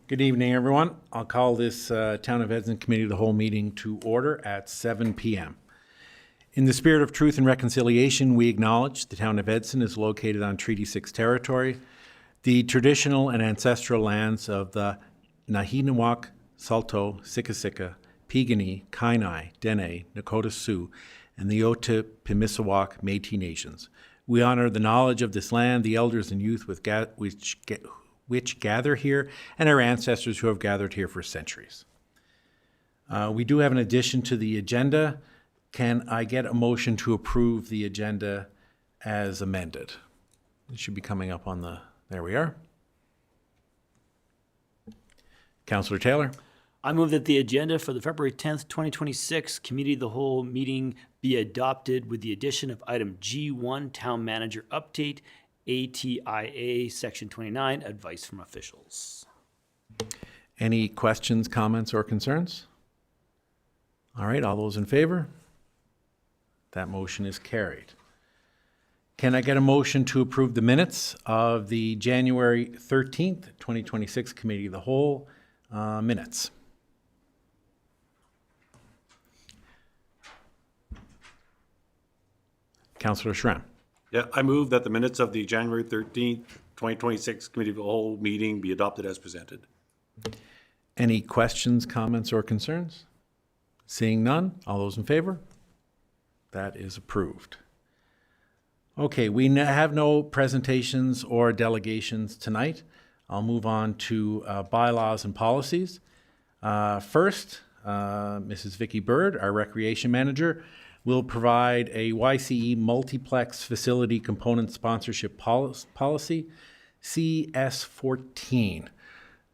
Good evening, everyone. I'll call this Town of Edson Committee of the Whole meeting to order at 7 p.m. In the spirit of truth and reconciliation, we acknowledge the Town of Edson is located on Treaty 6 territory, the traditional and ancestral lands of the Nahinawak, Saulteaux, Siksika, Piikani, Kainai, Dene, Nakota Sioux, and the Otipemisiwak Métis Nations. We honor the knowledge of this land, the elders and youth which gather here, and our ancestors who have gathered here for centuries. We do have an addition to the agenda. Can I get a motion to approve the agenda as amended? It should be coming up on the, there we are. Councillor Taylor. I move that the agenda for the February 10th, 2026 Committee of the Whole meeting be adopted with the addition of item G1, Town Manager Update, ATIA Section 29, Advice from Officials. Any questions, comments, or concerns? All right, all those in favor? That motion is carried. Can I get a motion to approve the minutes of the January 13th, 2026 Committee of the Whole minutes? Councillor Schramm. Yeah, I move that the minutes of the January 13th, 2026 Committee of the Whole meeting be adopted as presented. Any questions, comments, or concerns? Seeing none, all those in favor? That is approved. Okay, we have no presentations or delegations tonight. I'll move on to bylaws and policies. First, Mrs. Vicky Bird, our Recreation Manager, will provide a YCE Multiplex Facility Component Sponsorship Policy, CS14.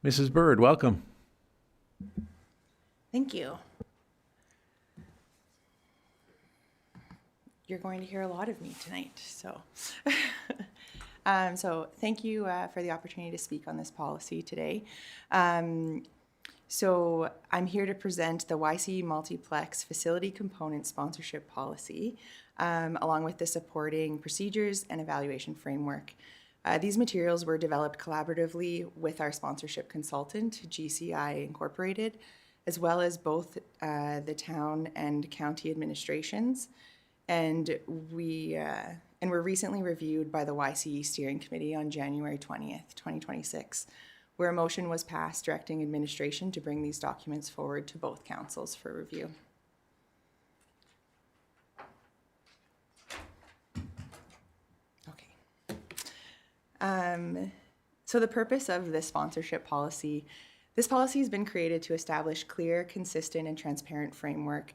Mrs. Bird, welcome. Thank you. You're going to hear a lot of me tonight, so. So thank you for the opportunity to speak on this policy today. So I'm here to present the YCE Multiplex Facility Component Sponsorship Policy, along with the supporting procedures and evaluation framework. These materials were developed collaboratively with our sponsorship consultant, GCI Incorporated, as well as both the town and county administrations. And were recently reviewed by the YCE Steering Committee on January 20th, 2026, where a motion was passed directing administration to bring these documents forward to both councils for review. Okay. So the purpose of this sponsorship policy, this policy has been created to establish clear, consistent, and transparent framework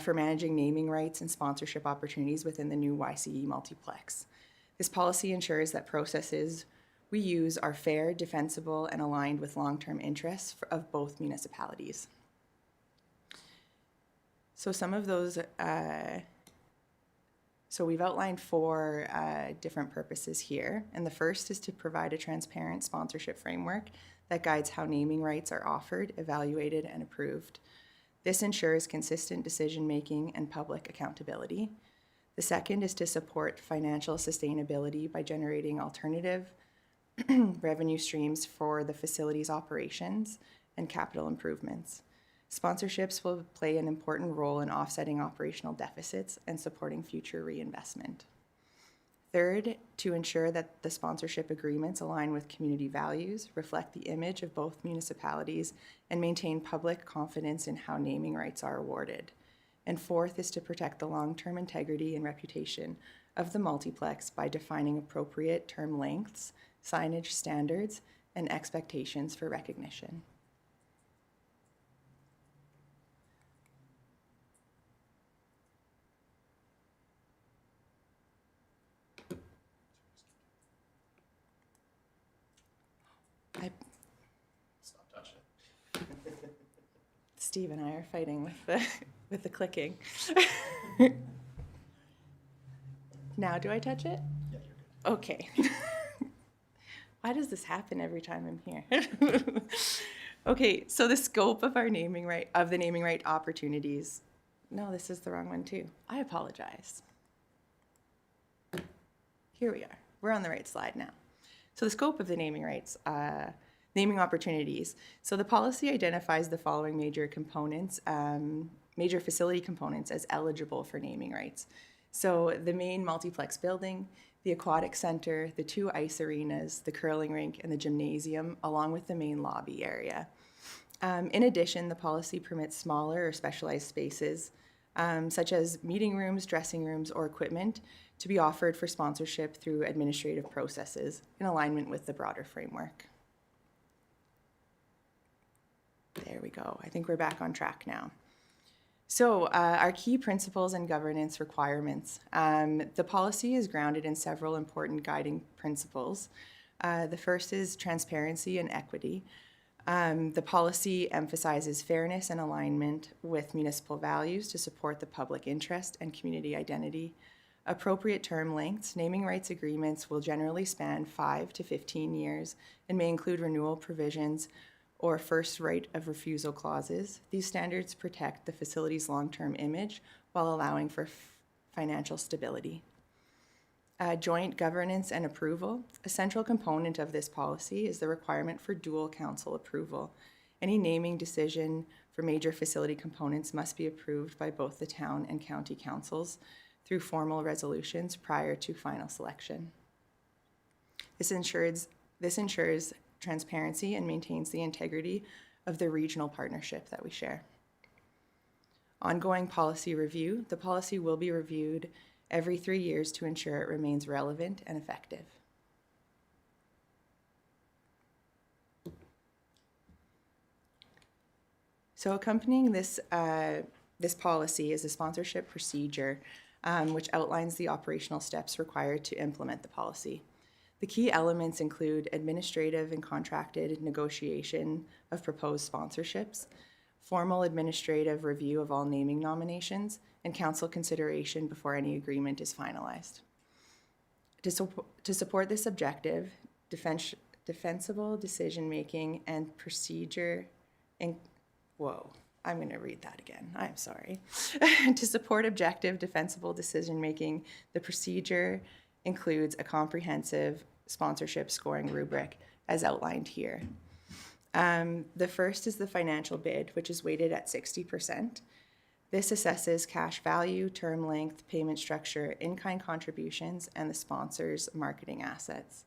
for managing naming rights and sponsorship opportunities within the new YCE Multiplex. This policy ensures that processes we use are fair, defensible, and aligned with long-term interests of both municipalities. So some of those, so we've outlined four different purposes here. And the first is to provide a transparent sponsorship framework that guides how naming rights are offered, evaluated, and approved. This ensures consistent decision-making and public accountability. The second is to support financial sustainability by generating alternative revenue streams for the facility's operations and capital improvements. Sponsorships will play an important role in offsetting operational deficits and supporting future reinvestment. Third, to ensure that the sponsorship agreements align with community values, reflect the image of both municipalities, and maintain public confidence in how naming rights are awarded. And fourth is to protect the long-term integrity and reputation of the multiplex by defining appropriate term lengths, signage standards, and expectations for recognition. Stop touching it. Steve and I are fighting with the clicking. Now, do I touch it? Yeah, you're good. Okay. Why does this happen every time I'm here? Okay, so the scope of our naming right opportunities. No, this is the wrong one too. I apologize. Here we are. We're on the right slide now. So the scope of the naming rights Naming opportunities. So the policy identifies the following major components, major facility components as eligible for naming rights. So the main multiplex building, the aquatic center, the 2 ice arenas, the curling rink, and the gymnasium, along with the main lobby area. In addition, the policy permits smaller or specialized spaces, such as meeting rooms, dressing rooms, or equipment, to be offered for sponsorship through administrative processes in alignment with the broader framework. There we go. I think we're back on track now. So our key principles and governance requirements. The policy is grounded in several important guiding principles. The first is transparency and equity. The policy emphasizes fairness and alignment with municipal values to support the public interest and community identity. Appropriate term lengths. Naming rights agreements will generally span 5 to 15 years and may include renewal provisions or first right of refusal clauses. These standards protect the facility's long-term image while allowing for financial stability. Joint governance and approval. A central component of this policy is the requirement for dual council approval. Any naming decision for major facility components must be approved by both the town and county councils through formal resolutions prior to final selection. This ensures transparency and maintains the integrity of the regional partnership that we share. Ongoing policy review. The policy will be reviewed every 3 years to ensure it remains relevant and effective. So accompanying this policy is a sponsorship procedure, which outlines the operational steps required to implement the policy. The key elements include administrative and contracted negotiation of proposed sponsorships, formal administrative review of all naming nominations, and council consideration before any agreement is finalized. To support this objective, defensible decision-making and procedure, I'm going to read that again. I'm sorry. To support objective, defensible decision-making, the procedure includes a comprehensive sponsorship scoring rubric as outlined here. The first is the financial bid, which is weighted at 60%. This assesses cash value, term length, payment structure, in-kind contributions, and the sponsor's marketing assets.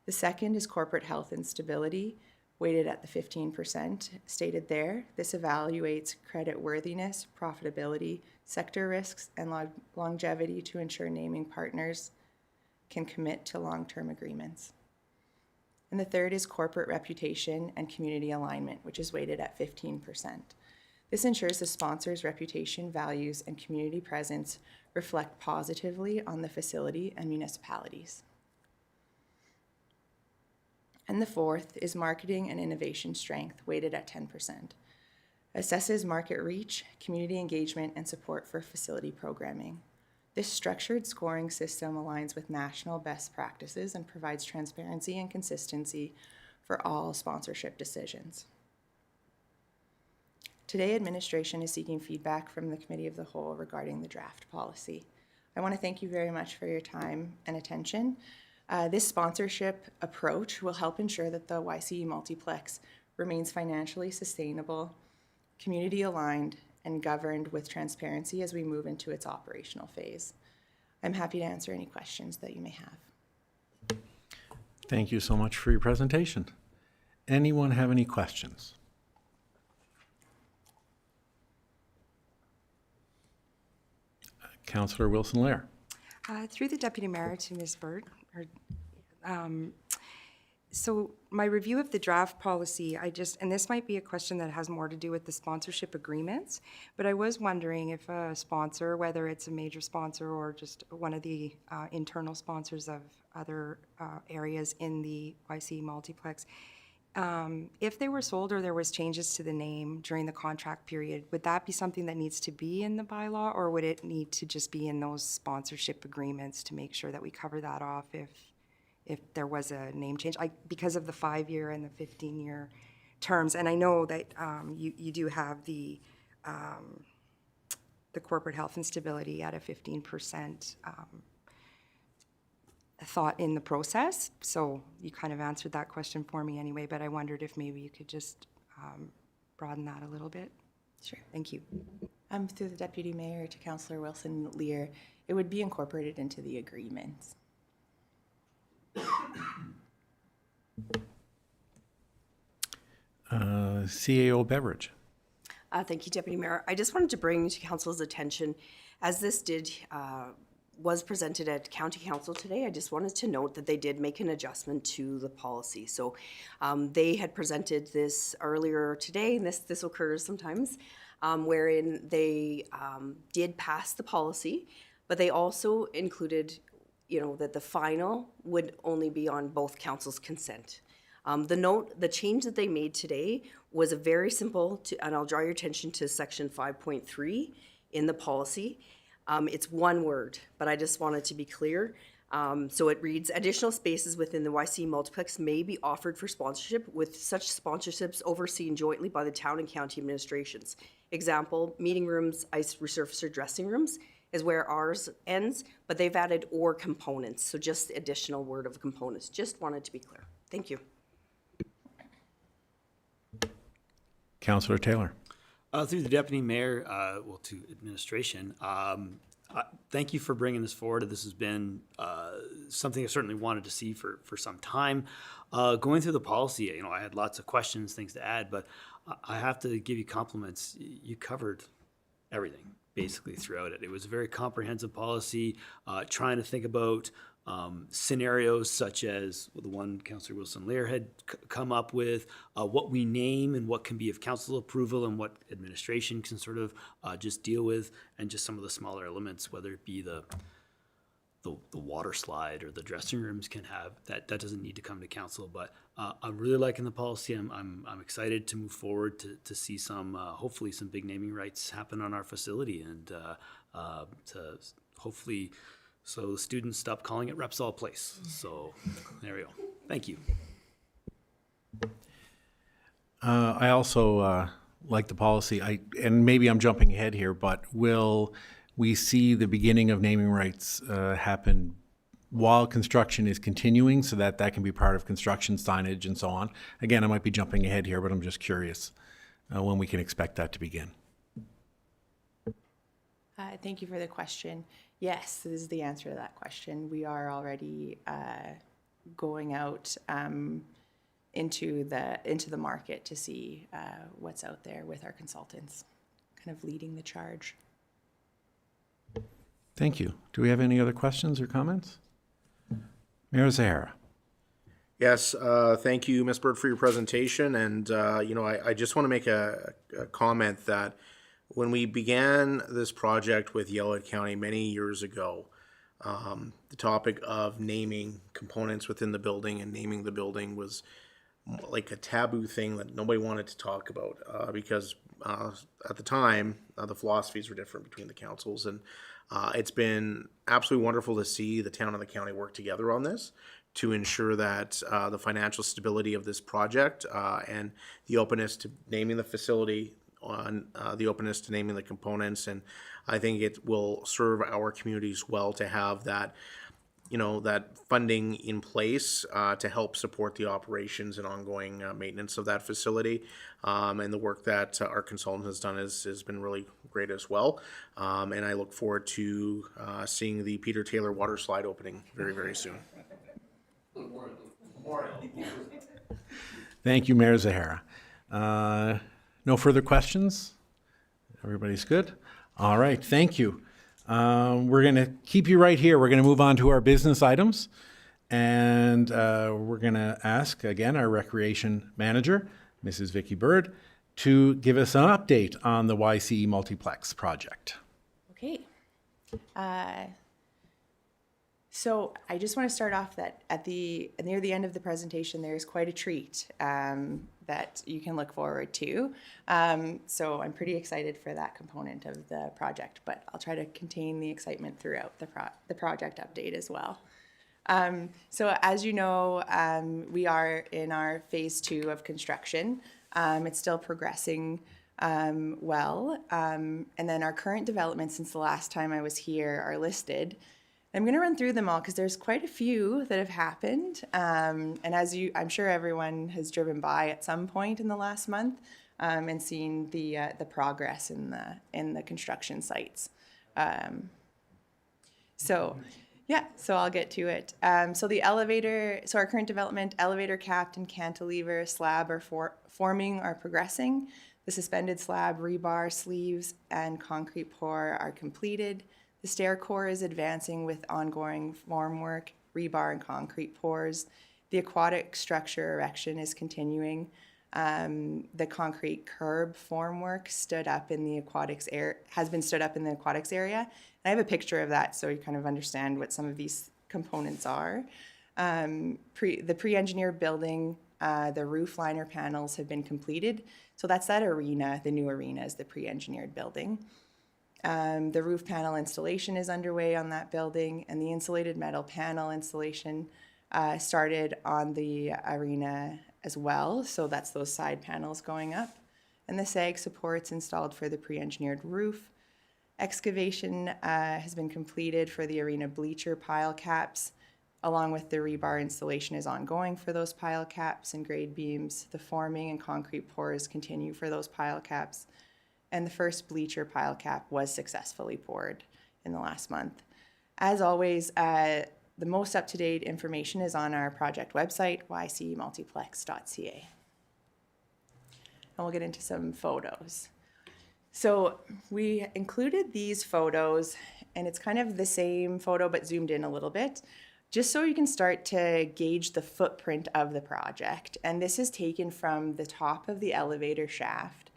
The second is corporate health and stability, weighted at the 15% stated there. This evaluates credit worthiness, profitability, sector risks, and longevity to ensure naming partners can commit to long-term agreements. And the third is corporate reputation and community alignment, which is weighted at 15%. This ensures the sponsor's reputation, values, and community presence reflect positively on the facility and municipalities. And the fourth is marketing and innovation strength, weighted at 10%. Assesses market reach, community engagement, and support for facility programming. This structured scoring system aligns with national best practices and provides transparency and consistency for all sponsorship decisions. Today, administration is seeking feedback from the Committee of the Whole regarding the draft policy. I want to thank you very much for your time and attention. This sponsorship approach will help ensure that the YCE Multiplex remains financially sustainable, community aligned, and governed with transparency as we move into its operational phase. I'm happy to answer any questions that you may have. Thank you so much for your presentation. Anyone have any questions? Councillor Wilson-Lair. Through the Deputy Mayor to Ms. Bird. So my review of the draft policy, and this might be a question that has more to do with the sponsorship agreements, but I was wondering if a sponsor, whether it's a major sponsor or just one of the internal sponsors of other areas in the YC Multiplex, if they were sold or there was changes to the name during the contract period, would that be something that needs to be in the bylaw, or would it need to just be in those sponsorship agreements to make sure that we cover that off if there was a name change, because of the 5-year and the 15-year terms? And I know that you do have the corporate health and stability at a 15% thought in the process. So you kind of answered that question for me anyway, but I wondered if maybe you could just broaden that a little bit. Sure. Thank you. Through the Deputy Mayor to Councillor Wilson Lear, it would be incorporated into the agreements. CAO Beveridge. Thank you, Deputy Mayor. I just wanted to bring to Council's attention, as this was presented at County Council today, I just wanted to note that they did make an adjustment to the policy. So they had presented this earlier today, and this occurs sometimes, wherein they did pass the policy, but they also included, that the final would only be on both councils' consent. The change that they made today was a very simple, and I'll draw your attention to section 5.3 in the policy. It's one word, but I just wanted to be clear. So it reads, additional spaces within the YC multiplex may be offered for sponsorship, with such sponsorships overseen jointly by the town and county administrations. Example, meeting rooms, ice resurfacer dressing rooms is where ours ends, but they've added or components. So just the additional word of components. Just wanted to be clear. Thank you. Councillor Taylor. Through the Deputy Mayor, to administration, thank you for bringing this forward. This has been something I certainly wanted to see for some time. Going through the policy, I had lots of questions, things to add, but I have to give you compliments. You covered everything basically throughout it. It was a very comprehensive policy, trying to think about scenarios such as the one Councillor Wilson Lear had come up with, what we name and what can be of council approval and what administration can sort of just deal with, and just some of the smaller elements, whether it be the water slide or the dressing rooms can have, that doesn't need to come to council. But I'm really liking the policy. I'm excited to move forward to see some, hopefully some big naming rights happen on our facility, and to hopefully so the students stop calling it Repsol Place. So there we go. Thank you. I also like the policy. And maybe I'm jumping ahead here, but will we see the beginning of naming rights happen while construction is continuing, so that can be part of construction signage and so on? Again, I might be jumping ahead here, but I'm just curious when we can expect that to begin. Thank you for the question. Yes, this is the answer to that question. We are already going out into the market to see what's out there with our consultants, kind of leading the charge. Thank you. Do we have any other questions or comments? Mayor Zahara. Yes, thank you, Ms. Bird, for your presentation. And, I just want to make a comment that when we began this project with Yellowhead County many years ago, the topic of naming components within the building and naming the building was like a taboo thing that nobody wanted to talk about because at the time, the philosophies were different between the councils. And it's been absolutely wonderful to see the town and the county work together on this to ensure that the financial stability of this project and the openness to naming the facility, on the openness to naming the components. And I think it will serve our communities well to have that, that funding in place to help support the operations and ongoing maintenance of that facility. And the work that our consultant has done has been really great as well. And I look forward to seeing the Peter Taylor water slide opening very, very soon. Thank you, Mayor Zahara. No further questions? Everybody's good? All right, thank you. We're going to keep you right here. We're going to move on to our business items. And we're going to ask, again, our recreation manager, Mrs. Vicky Bird, to give us an update on the YCE Multiplex project. Okay. So I just want to start off that near the end of the presentation, there's quite a treat that you can look forward to. So I'm pretty excited for that component of the project, but I'll try to contain the excitement throughout the project update as well. So as you know, we are in our phase 2 of construction. It's still progressing well. And then our current developments since the last time I was here are listed. I'm going to run through them all because there's quite a few that have happened. And I'm sure everyone has driven by at some point in the last month and seen the progress in the construction sites. So I'll get to it. So the elevator, so our current development, elevator capped and cantilever slab are forming or progressing. The suspended slab, rebar, sleeves, and concrete pour are completed. The stair core is advancing with ongoing formwork, rebar and concrete pours. The aquatic structure erection is continuing. The concrete curb formwork has been stood up in the aquatics area. And I have a picture of that so you kind of understand what some of these components are. The pre-engineered building, the roof liner panels have been completed. So that's that arena, the new arena is the pre-engineered building. The roof panel installation is underway on that building, and the insulated metal panel installation started on the arena as well. So that's those side panels going up. And the SAG supports installed for the pre-engineered roof. Excavation has been completed for the arena bleacher pile caps, along with the rebar installation is ongoing for those pile caps and grade beams. The forming and concrete pours continue for those pile caps. And the first bleacher pile cap was successfully poured in the last month. As always, the most up-to-date information is on our project website, ycmultiplex.ca. And we'll get into some photos. So we included these photos, and it's kind of the same photo but zoomed in a little bit, just so you can start to gauge the footprint of the project. And this is taken from the top of the elevator shaft.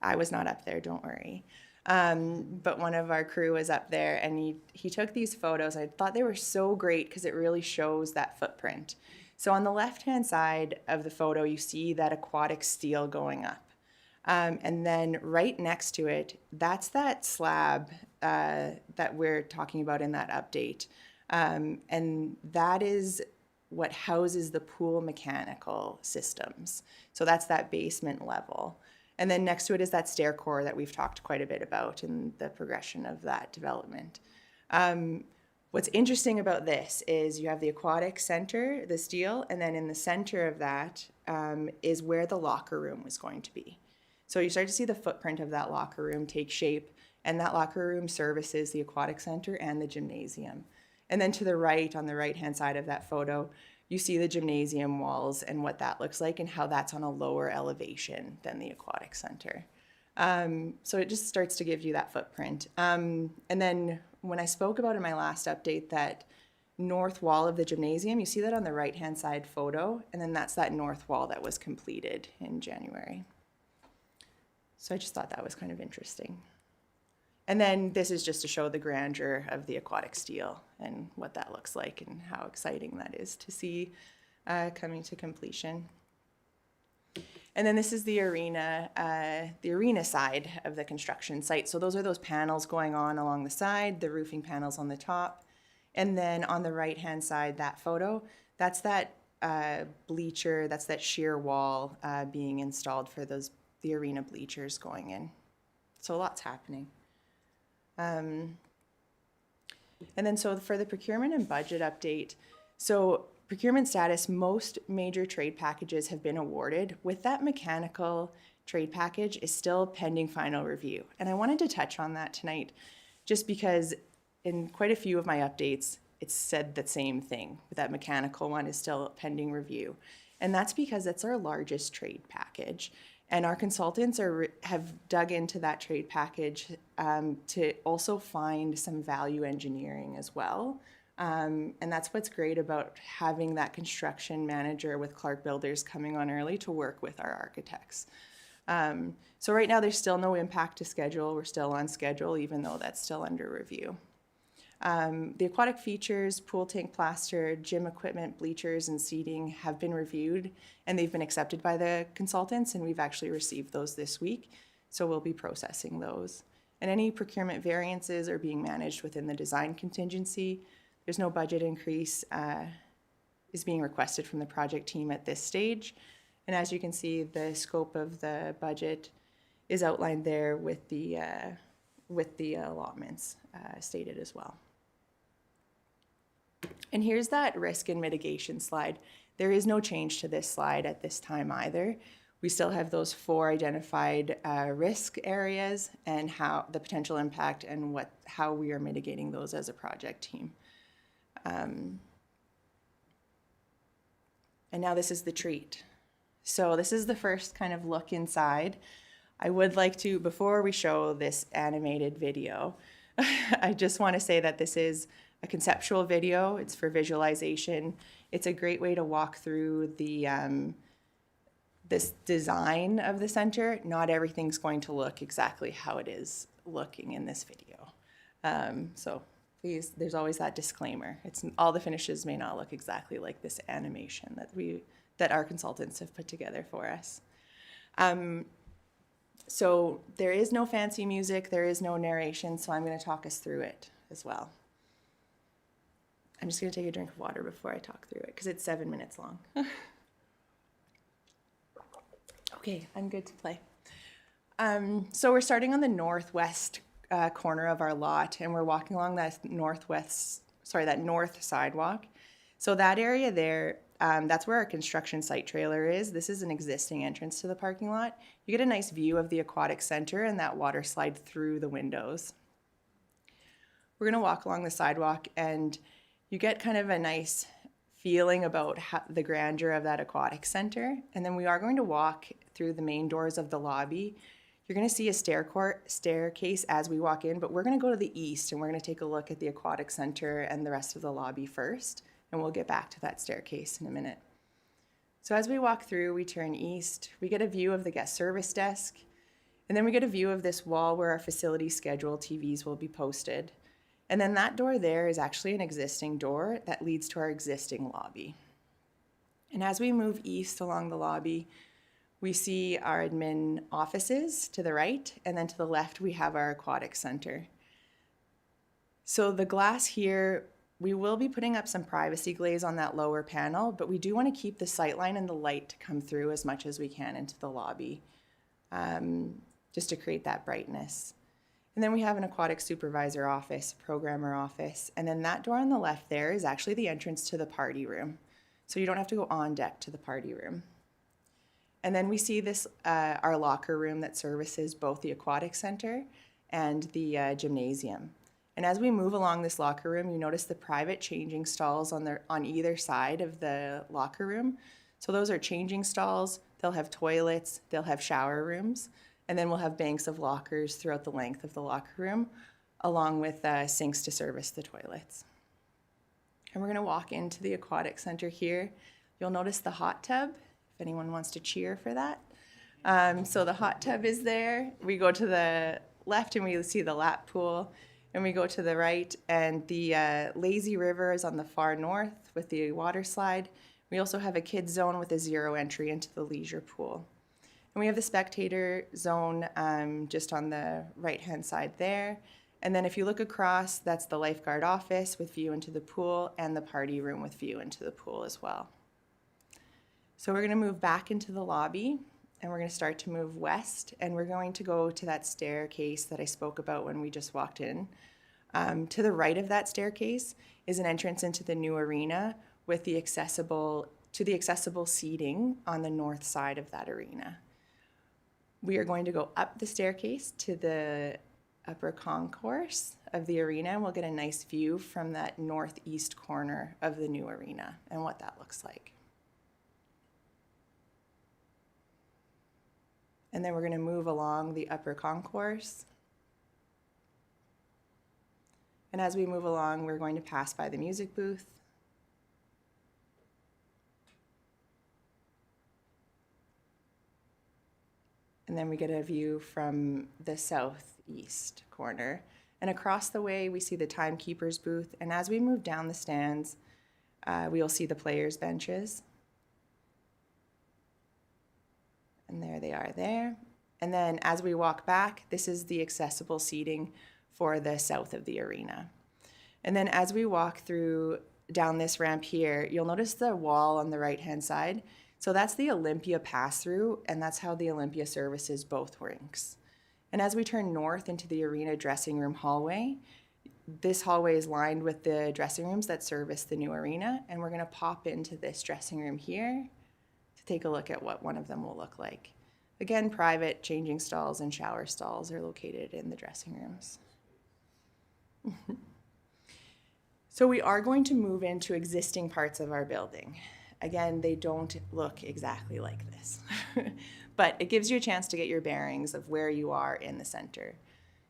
I was not up there, don't worry. But one of our crew was up there, and he took these photos. I thought they were so great because it really shows that footprint. So on the left-hand side of the photo, you see that aquatic steel going up. And then right next to it, that's that slab that we're talking about in that update. And that is what houses the pool mechanical systems. So that's that basement level. And then next to it is that stair core that we've talked quite a bit about in the progression of that development. What's interesting about this is you have the aquatic center, the steel, and then in the center of that is where the locker room was going to be. So you start to see the footprint of that locker room take shape, and that locker room services the aquatic center and the gymnasium. And then to the right, on the right-hand side of that photo, you see the gymnasium walls and what that looks like and how that's on a lower elevation than the aquatic center. So it just starts to give you that footprint. And then when I spoke about in my last update that north wall of the gymnasium, you see that on the right-hand side photo, and then that's that north wall that was completed in January. So I just thought that was kind of interesting. And then this is just to show the grandeur of the aquatic steel and what that looks like and how exciting that is to see coming to completion. And then this is the arena side of the construction site. So those are those panels going on along the side, the roofing panels on the top. And then on the right-hand side, that photo, that's that bleacher, that's that shear wall being installed for the arena bleachers going in. So lots happening. And then so for the procurement and budget update, so procurement status, most major trade packages have been awarded. With that mechanical trade package is still pending final review. And I wanted to touch on that tonight just because in quite a few of my updates, it's said the same thing. That mechanical one is still pending review. And that's because it's our largest trade package. And our consultants have dug into that trade package to also find some value engineering as well. And that's what's great about having that construction manager with Clark Builders coming on early to work with our architects. So right now there's still no impact to schedule. We're still on schedule, even though that's still under review. The aquatic features, pool tank plaster, gym equipment, bleachers, and seating have been reviewed, and they've been accepted by the consultants, and we've actually received those this week, so we'll be processing those. And any procurement variances are being managed within the design contingency. There's no budget increase is being requested from the project team at this stage, and as you can see, the scope of the budget is outlined there with the allotments stated as well. And here's that risk and mitigation slide. There is no change to this slide at this time either. We still have those 4 identified risk areas and how the potential impact and how we are mitigating those as a project team. And now this is the treat. So this is the first kind of look inside. I would like to, before we show this animated video, I just want to say that this is a conceptual video. It's for visualization. It's a great way to walk through the this design of the center. Not everything's going to look exactly how it is looking in this video. So please, there's always that disclaimer. It's all the finishes may not look exactly like this animation that our consultants have put together for us. So there is no fancy music, there is no narration, so I'm going to talk us through it as well. I'm just going to take a drink of water before I talk through it because it's 7 minutes long. Okay, I'm good to play. So we're starting on the northwest corner of our lot, and we're walking along that north sidewalk. So that area there, that's where our construction site trailer is. This is an existing entrance to the parking lot. You get a nice view of the aquatic center and that water slide through the windows. We're gonna walk along the sidewalk and you get kind of a nice feeling about the grandeur of that aquatic center. And then we are going to walk through the main doors of the lobby. You're gonna see a staircase as we walk in, but we're gonna go to the east and we're gonna take a look at the aquatic center and the rest of the lobby first. And we'll get back to that staircase in a minute. So as we walk through, we turn east, we get a view of the guest service desk, and then we get a view of this wall where our facility schedule TVs will be posted. And then that door there is actually an existing door that leads to our existing lobby. And as we move east along the lobby, we see our admin offices to the right, and then to the left we have our aquatic center. So the glass here, we will be putting up some privacy glaze on that lower panel, but we do want to keep the sightline and the light to come through as much as we can into the lobby, just to create that brightness. And then we have an aquatic supervisor office, programmer office, and then that door on the left there is actually the entrance to the party room. So you don't have to go on deck to the party room. And then we see this, our locker room that services both the aquatic center and the gymnasium. And as we move along this locker room, you notice the private changing stalls on either side of the locker room. So those are changing stalls, they'll have toilets, they'll have shower rooms, and then we'll have banks of lockers throughout the length of the locker room, along with sinks to service the toilets. And we're gonna walk into the aquatic center here. You'll notice the hot tub, if anyone wants to cheer for that. So the hot tub is there. We go to the left and we see the lap pool. And we go to the right, and the lazy river is on the far north with the water slide. We also have a kids zone with a 0 entry into the leisure pool. And we have the spectator zone just on the right-hand side there. And then if you look across, that's the lifeguard office with view into the pool and the party room with view into the pool as well. So we're gonna move back into the lobby and we're gonna start to move west, and we're going to go to that staircase that I spoke about when we just walked in. To the right of that staircase is an entrance into the new arena with the accessible seating on the north side of that arena. We are going to go up the staircase to the upper concourse of the arena, and we'll get a nice view from that northeast corner of the new arena and what that looks like. And then we're going to move along the upper concourse. And as we move along, we're going to pass by the music booth. And then we get a view from the southeast corner. And across the way, we see the timekeeper's booth. And as we move down the stands, we'll see the players' benches. And there they are there. And then as we walk back, this is the accessible seating for the south of the arena. And then as we walk down this ramp here, you'll notice the wall on the right-hand side. So that's the Olympia pass-through, and that's how the Olympia services both rinks. And as we turn north into the arena dressing room hallway, this hallway is lined with the dressing rooms that service the new arena, and we're gonna pop into this dressing room here to take a look at what one of them will look like. Again, private changing stalls and shower stalls are located in the dressing rooms. So we are going to move into existing parts of our building. Again, they don't look exactly like this, but it gives you a chance to get your bearings of where you are in the center.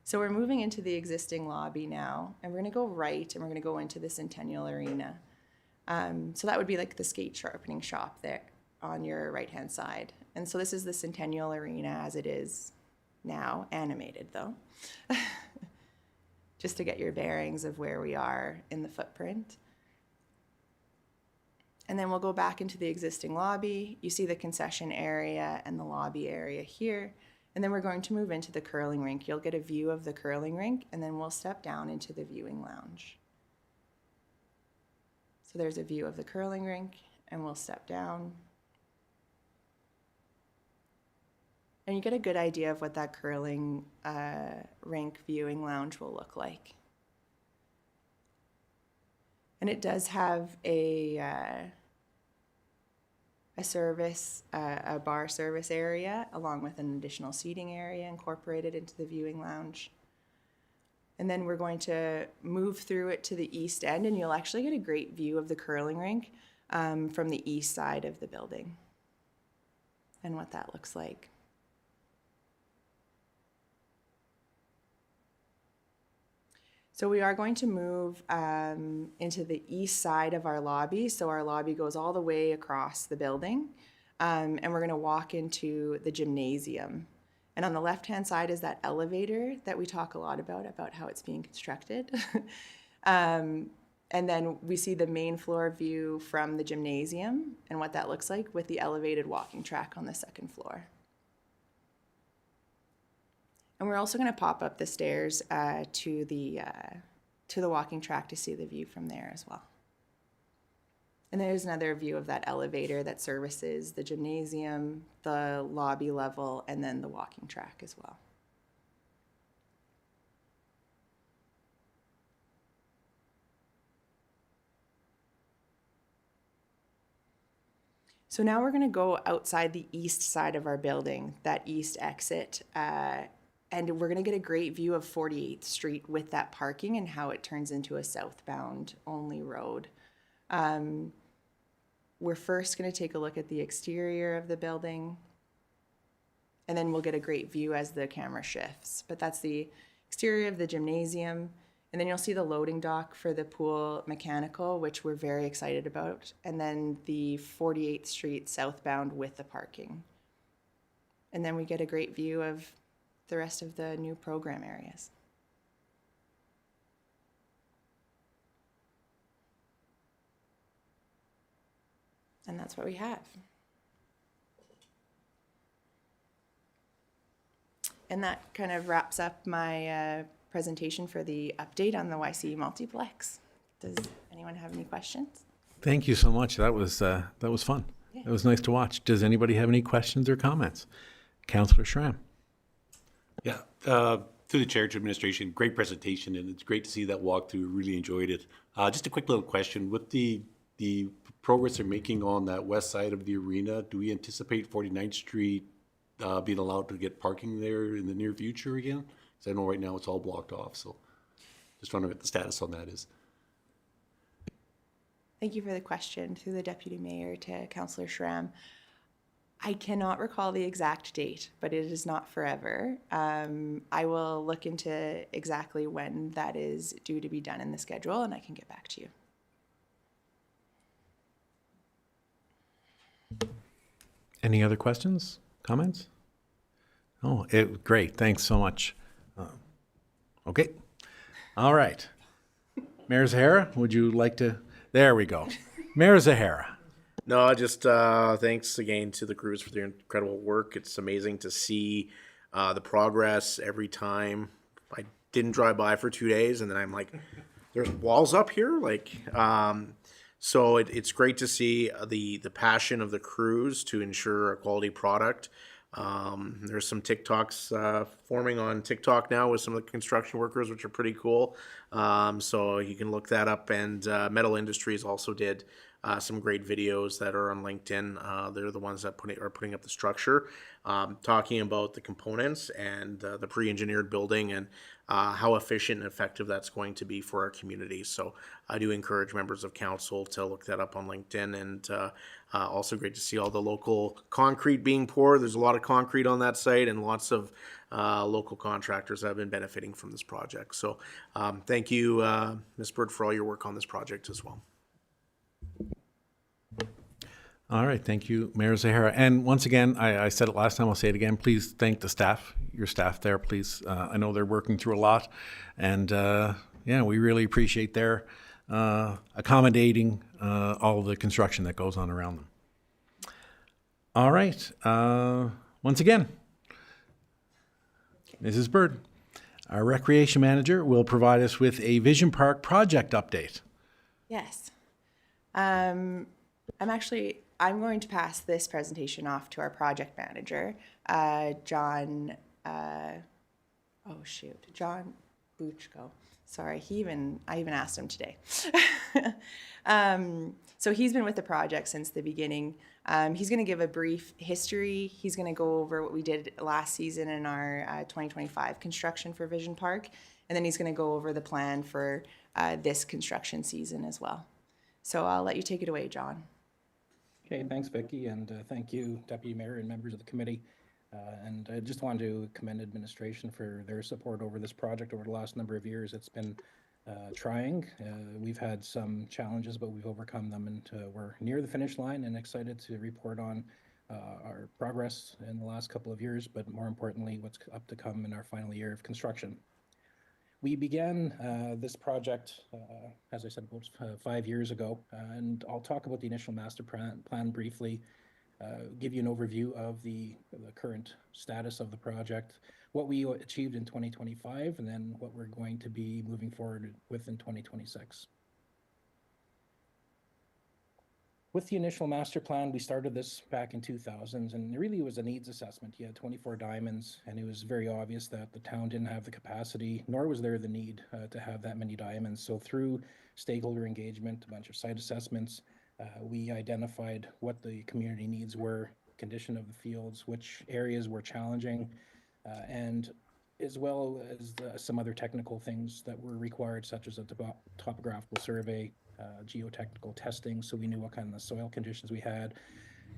So we're moving into the existing lobby now, and we're gonna go right, and we're gonna go into the Centennial Arena. So that would be like the skate sharpening shop there on your right-hand side. And so this is the Centennial Arena as it is now, animated though. Just to get your bearings of where we are in the footprint. And then we'll go back into the existing lobby. You see the concession area and the lobby area here. And then we're going to move into the curling rink. You'll get a view of the curling rink, and then we'll step down into the viewing lounge. So there's a view of the curling rink, and we'll step down. And you get a good idea of what that curling rink viewing lounge will look like. And it does have a bar service area along with an additional seating area incorporated into the viewing lounge. And then we're going to move through it to the east end, and you'll actually get a great view of the curling rink from the east side of the building and what that looks like. So we are going to move into the east side of our lobby. So our lobby goes all the way across the building, and we're going to walk into the gymnasium. And on the left-hand side is that elevator that we talk a lot about how it's being constructed. And then we see the main floor view from the gymnasium and what that looks like with the elevated walking track on the second floor. And we're also going to pop up the stairs to the walking track to see the view from there as well. And there's another view of that elevator that services the gymnasium, the lobby level, and then the walking track as well. So now we're going to go outside the east side of our building, that east exit, and we're going to get a great view of 48th Street with that parking and how it turns into a southbound only road. We're first going to take a look at the exterior of the building, and then we'll get a great view as the camera shifts. But that's the exterior of the gymnasium, and then you'll see the loading dock for the pool mechanical, which we're very excited about, and then the 48th Street southbound with the parking. And then we get a great view of the rest of the new program areas. And that's what we have. And that kind of wraps up my presentation for the update on the YC Multiplex. Does anyone have any questions? Thank you so much. That was fun. Yeah. It was nice to watch. Does anybody have any questions or comments? Councillor Schramm. Yeah, through the chair to administration, great presentation, and it's great to see that walkthrough. Really enjoyed it. Just a quick little question: with the progress they're making on that west side of the arena, do we anticipate 49th Street being allowed to get parking there in the near future again? Because I know right now it's all blocked off. So, just wondering what the status on that is. Thank you for the question through the Deputy Mayor to Councillor Schramm. I cannot recall the exact date, but it is not forever. I will look into exactly when that is due to be done in the schedule, and I can get back to you. Any other questions, comments? Oh, great. Thanks so much. Okay. All right. Mayor Zahara, would you like to? There we go. Mayor Zahara. No, just thanks again to the crews for their incredible work. It's amazing to see the progress every time. I didn't drive by for 2 days, and then I'm like, there's walls up here? So it's great to see the passion of the crews to ensure a quality product. There's some TikToks forming on TikTok now with some of the construction workers, which are pretty cool. So you can look that up. And Metal Industries also did some great videos that are on LinkedIn. They're the ones that are putting up the structure, talking about the components and the pre-engineered building and how efficient and effective that's going to be for our community. So I do encourage members of council to look that up on LinkedIn. And also great to see all the local concrete being poured. There's a lot of concrete on that site and lots of local contractors that have been benefiting from this project. So thank you, Ms. Bird, for all your work on this project as well. All right, thank you, Mayor Zahara. And once again, I said it last time, I'll say it again, please thank the staff, your staff there, please. I know they're working through a lot, and yeah, we really appreciate their accommodating all the construction that goes on around them. All right, once again, Mrs. Bird, our recreation manager, will provide us with a Vision Park project update. Yes. I'm going to pass this presentation off to our project manager, John Buchko. Sorry, I even asked him today. So he's been with the project since the beginning. He's going to give a brief history. He's going to go over what we did last season in our 2025 construction for Vision Park, and then he's going to go over the plan for this construction season as well. So I'll let you take it away, John. Okay, thanks, Vicki, and thank you, Deputy Mayor and members of the committee. And I just wanted to commend administration for their support over this project over the last number of years. It's been trying. We've had some challenges, but we've overcome them, and we're near the finish line and excited to report on our progress in the last couple of years, but more importantly, what's up to come in our final year of construction. We began this project, as I said, about 5 years ago, and I'll talk about the initial master plan briefly, give you an overview of the current status of the project, what we achieved in 2025, and then what we're going to be moving forward with in 2026. With the initial master plan, we started this back in 2000, and it really was a needs assessment. You had 24 diamonds, and it was very obvious that the town didn't have the capacity, nor was there the need to have that many diamonds. So through stakeholder engagement, a bunch of site assessments, we identified what the community needs were, condition of the fields, which areas were challenging, and as well as some other technical things that were required, such as a topographical survey, geotechnical testing, so we knew what kind of soil conditions we had.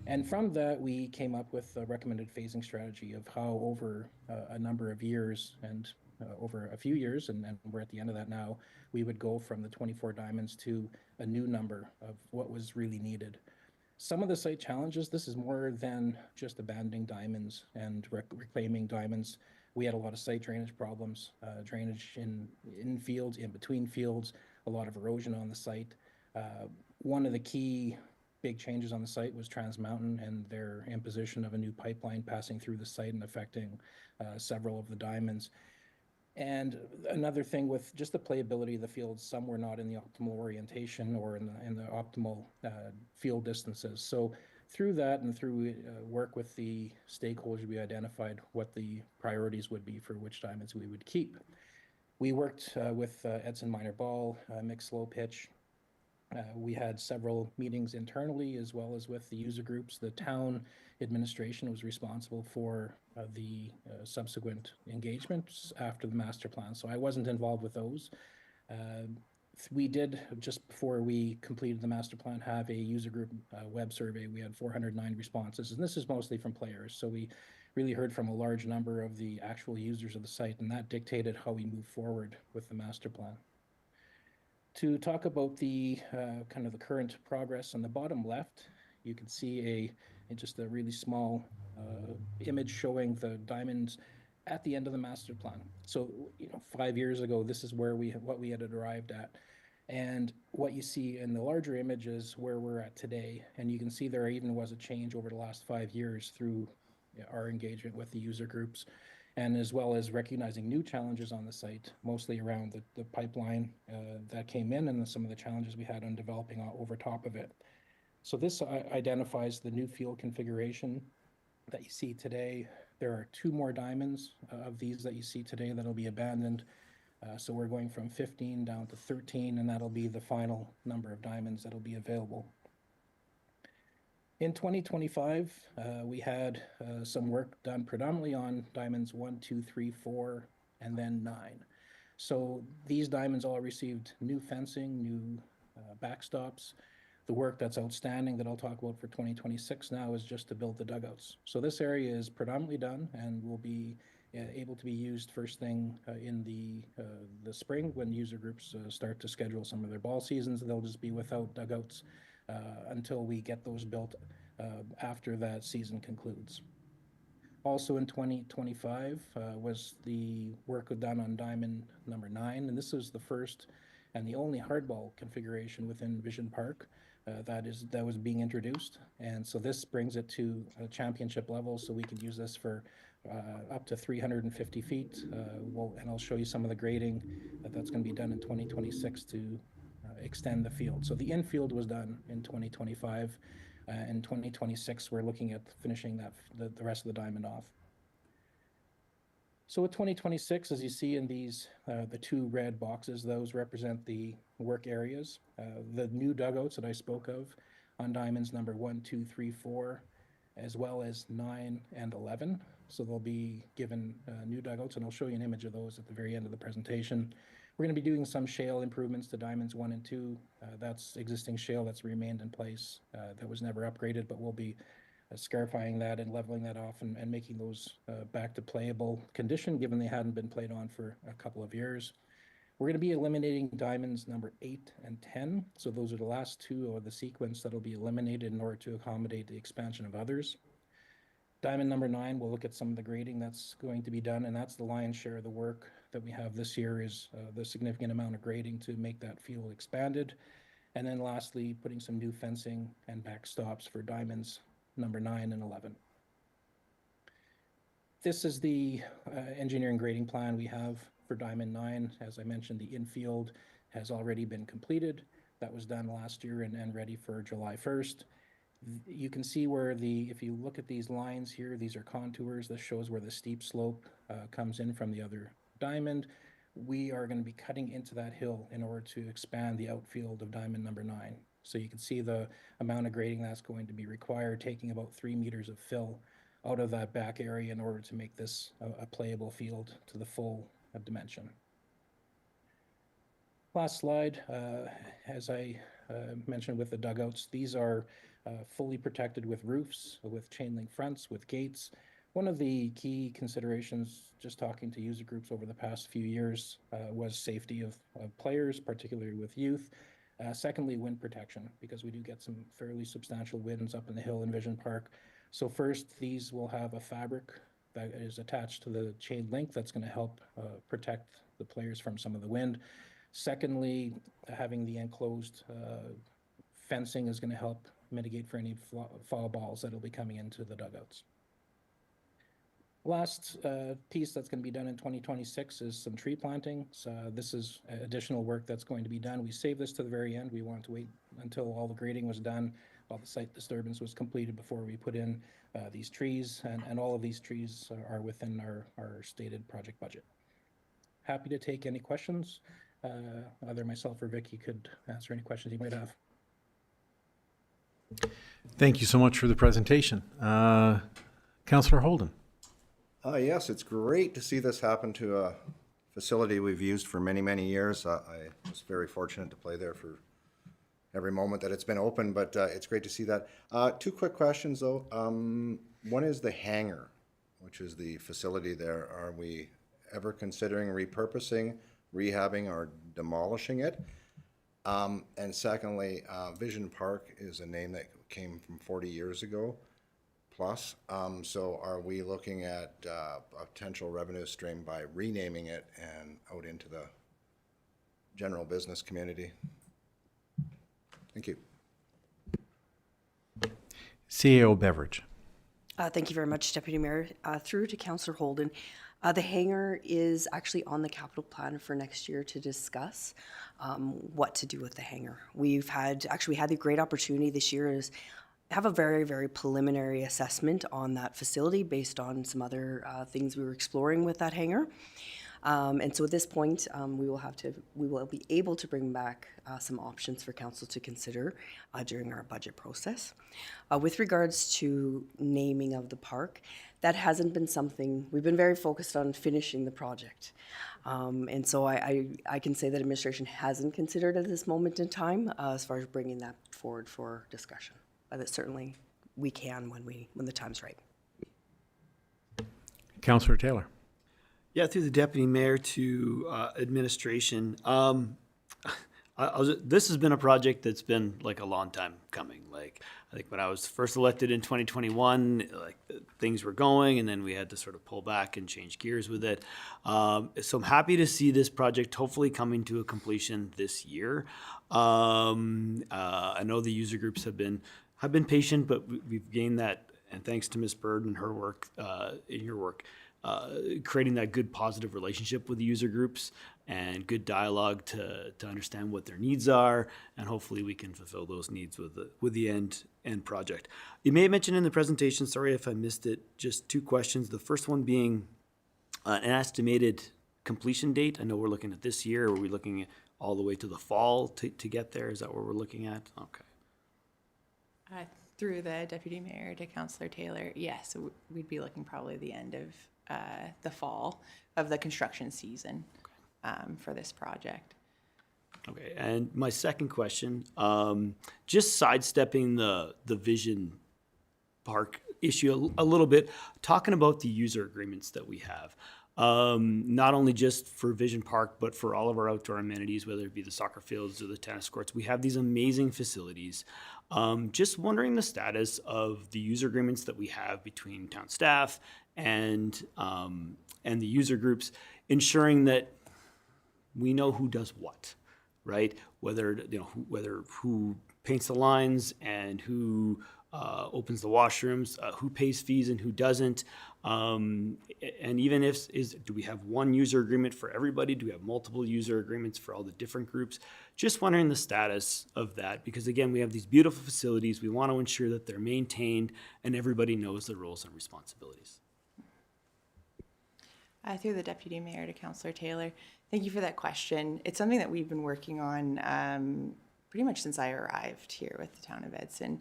And from that, we came up with a recommended phasing strategy of how over a number of years and over a few years, and we're at the end of that now, we would go from the 24 diamonds to a new number of what was really needed. Some of the site challenges, this is more than just abandoning diamonds and reclaiming diamonds. We had a lot of site drainage problems, drainage in fields, in between fields, a lot of erosion on the site. One of the key big changes on the site was Trans Mountain and their imposition of a new pipeline passing through the site and affecting several of the diamonds. And another thing with just the playability of the fields, some were not in the optimal orientation or in the optimal field distances. So through that and through work with the stakeholders, we identified what the priorities would be for which diamonds we would keep. We worked with Edson Minor Ball, Mixed Slow Pitch. We had several meetings internally as well as with the user groups. The town administration was responsible for the subsequent engagements after the master plan. So I wasn't involved with those. We did, just before we completed the master plan, have a user group web survey. We had 409 responses, and this is mostly from players. So we really heard from a large number of the actual users of the site, and that dictated how we move forward with the master plan. To talk about the kind of the current progress, on the bottom left, you can see just a really small image showing the diamonds at the end of the master plan. So, 5 years ago, this is where what we had arrived at. And what you see in the larger image is where we're at today. And you can see there even was a change over the last 5 years through our engagement with the user groups, and as well as recognizing new challenges on the site, mostly around the pipeline that came in and some of the challenges we had on developing over top of it. So this identifies the new field configuration that you see today. There are 2 more diamonds of these that you see today that'll be abandoned. So we're going from 15 down to 13, and that'll be the final number of diamonds that'll be available. In 2025, we had some work done predominantly on diamonds 1, 2, 3, 4, and then 9. So these diamonds all received new fencing, new backstops. The work that's outstanding that I'll talk about for 2026 now is just to build the dugouts. So this area is predominantly done and will be able to be used first thing in the spring when user groups start to schedule some of their ball seasons. They'll just be without dugouts until we get those built after that season concludes. Also in 2025 was the work done on diamond number 9, and this is the first and the only hardball configuration within Vision Park that was being introduced. And so this brings it to a championship level, so we can use this for up to 350 feet. And I'll show you some of the grading that's going to be done in 2026 to extend the field. So the infield was done in 2025. In 2026, we're looking at finishing the rest of the diamond off. So with 2026, as you see in these, the 2 red boxes, those represent the work areas. The new dugouts that I spoke of on diamonds number 1, 2, 3, 4, as well as 9 and 11. So they'll be given new dugouts, and I'll show you an image of those at the very end of the presentation. We're going to be doing some shale improvements to diamonds 1 and 2. That's existing shale that's remained in place that was never upgraded, but we'll be scarifying that and leveling that off and making those back to playable condition, given they hadn't been played on for a couple of years. We're going to be eliminating diamonds number 8 and 10. So those are the last 2 of the sequence that'll be eliminated in order to accommodate the expansion of others. Diamond number 9, we'll look at some of the grading that's going to be done, and that's the lion's share of the work that we have this year is the significant amount of grading to make that field expanded. And then lastly, putting some new fencing and backstops for diamonds number 9 and 11. This is the engineering grading plan we have for diamond 9. As I mentioned, the infield has already been completed. That was done last year and ready for July 1st. You can see where if you look at these lines here, these are contours. This shows where the steep slope comes in from the other diamond. We are going to be cutting into that hill in order to expand the outfield of diamond number 9. So you can see the amount of grading that's going to be required, taking about 3 meters of fill out of that back area in order to make this a playable field to the full dimension. Last slide, as I mentioned with the dugouts, these are fully protected with roofs, with chain link fronts, with gates. One of the key considerations, just talking to user groups over the past few years, was safety of players, particularly with youth. Secondly, wind protection, because we do get some fairly substantial winds up in the hill in Vision Park. So first, these will have a fabric that is attached to the chain link that's going to help protect the players from some of the wind. Secondly, having the enclosed fencing is going to help mitigate for any foul balls that will be coming into the dugouts. Last piece that's going to be done in 2026 is some tree planting. So this is additional work that's going to be done. We saved this to the very end. We wanted to wait until all the grading was done, all the site disturbance was completed before we put in these trees, and all of these trees are within our stated project budget. Happy to take any questions. Either myself or Vicky could answer any questions you might have. Thank you so much for the presentation. Councillor Holden. Yes, it's great to see this happen to a facility we've used for many, many years. I was very fortunate to play there for every moment that it's been open, but it's great to see that. 2 quick questions, though. One is the hangar, which is the facility there. Are we ever considering repurposing, rehabbing, or demolishing it? And secondly, Vision Park is a name that came from 40 years ago plus. So are we looking at a potential revenue stream by renaming it and out into the general business community? Thank you. CAO Beverage. Thank you very much, Deputy Mayor. Through to Councillor Holden. The hangar is actually on the capital plan for next year to discuss what to do with the hangar. We had the great opportunity this year have a very, very preliminary assessment on that facility based on some other things we were exploring with that hangar. And so at this point, we will be able to bring back some options for council to consider during our budget process. With regards to naming of the park, that hasn't been something, we've been very focused on finishing the project. And so I can say that administration hasn't considered at this moment in time as far as bringing that forward for discussion. But that certainly we can when the time's right. Councillor Taylor. Yeah, through the deputy mayor to administration. This has been a project that's been like a long time coming. Like I think when I was first elected in 2021, like things were going, and then we had to sort of pull back and change gears with it. So I'm happy to see this project hopefully coming to a completion this year. I know the user groups have been patient, but we've gained that, and thanks to Ms. Bird and her work, in your work. Creating that good positive relationship with the user groups and good dialogue to understand what their needs are, and hopefully we can fulfill those needs with the end project. You may have mentioned in the presentation, sorry if I missed it, just two questions. The first one being an estimated completion date. I know we're looking at this year. Are we looking all the way to the fall to get there? Is that what we're looking at? Okay. Through the deputy mayor to Councillor Taylor, yes, we'd be looking probably the end of the fall of the construction season for this project. Okay, and my second question, just sidestepping the Vision Park issue a little bit, talking about the user agreements that we have. Not only just for Vision Park, but for all of our outdoor amenities, whether it be the soccer fields or the tennis courts. We have these amazing facilities. Just wondering the status of the user agreements that we have between town staff and the user groups, ensuring that we know who does what, right? Whether who paints the lines and who opens the washrooms, who pays fees and who doesn't, and even do we have one user agreement for everybody? Do we have multiple user agreements for all the different groups? Just wondering the status of that, because again, we have these beautiful facilities. We want to ensure that they're maintained and everybody knows their roles and responsibilities. Through the deputy mayor to Councillor Taylor, thank you for that question. It's something that we've been working on pretty much since I arrived here with the town of Edson.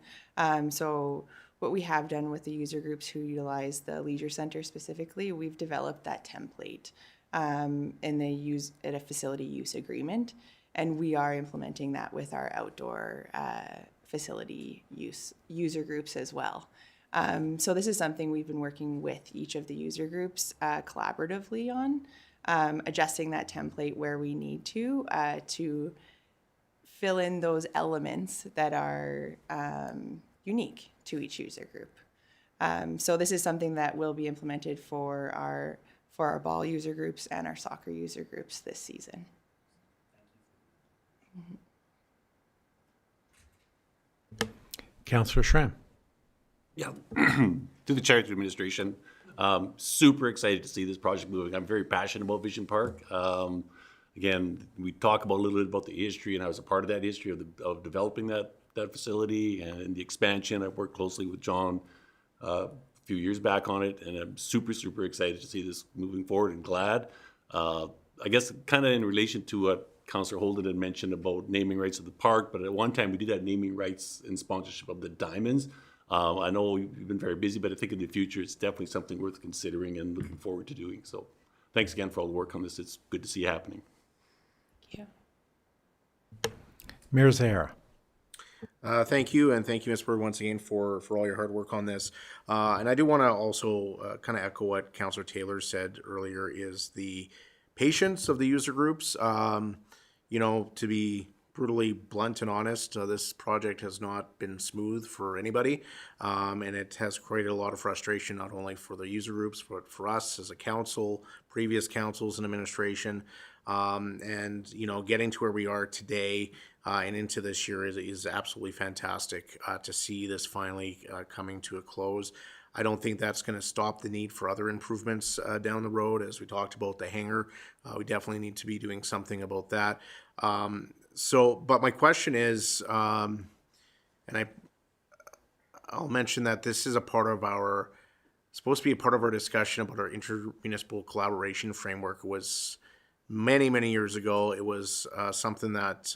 So what we have done with the user groups who utilize the leisure center specifically, we've developed that template in a facility use agreement, and we are implementing that with our outdoor facility user groups as well. So this is something we've been working with each of the user groups collaboratively on, adjusting that template where we need to fill in those elements that are unique to each user group. So this is something that will be implemented for our ball user groups and our soccer user groups this season. Councillor Schramm. Yeah, to the chair, to administration, super excited to see this project moving. I'm very passionate about Vision Park. Again, we talk about a little bit about the history, and I was a part of that history of developing that facility and the expansion. I've worked closely with John a few years back on it, and I'm super, super excited to see this moving forward and glad. I guess kind of in relation to what Councillor Holden had mentioned about naming rights of the park, but at one time we did have naming rights and sponsorship of the Diamonds. I know you've been very busy, but I think in the future it's definitely something worth considering and looking forward to doing. So thanks again for all the work on this. It's good to see happening. Yeah. Mayor Zahara. Thank you, and thank you, Ms. Bird, once again for all your hard work on this. And I do want to also kind of echo what Councillor Taylor said earlier, is the patience of the user groups. To be brutally blunt and honest, this project has not been smooth for anybody, and it has created a lot of frustration, not only for the user groups, but for us as a council, previous councils and administration. And getting to where we are today and into this year is absolutely fantastic to see this finally coming to a close. I don't think that's going to stop the need for other improvements down the road. As we talked about the hangar, we definitely need to be doing something about that. But my question is, and I'll mention that this is supposed to be a part of our discussion about our intermunicipal collaboration framework. It was many, many years ago. It was something that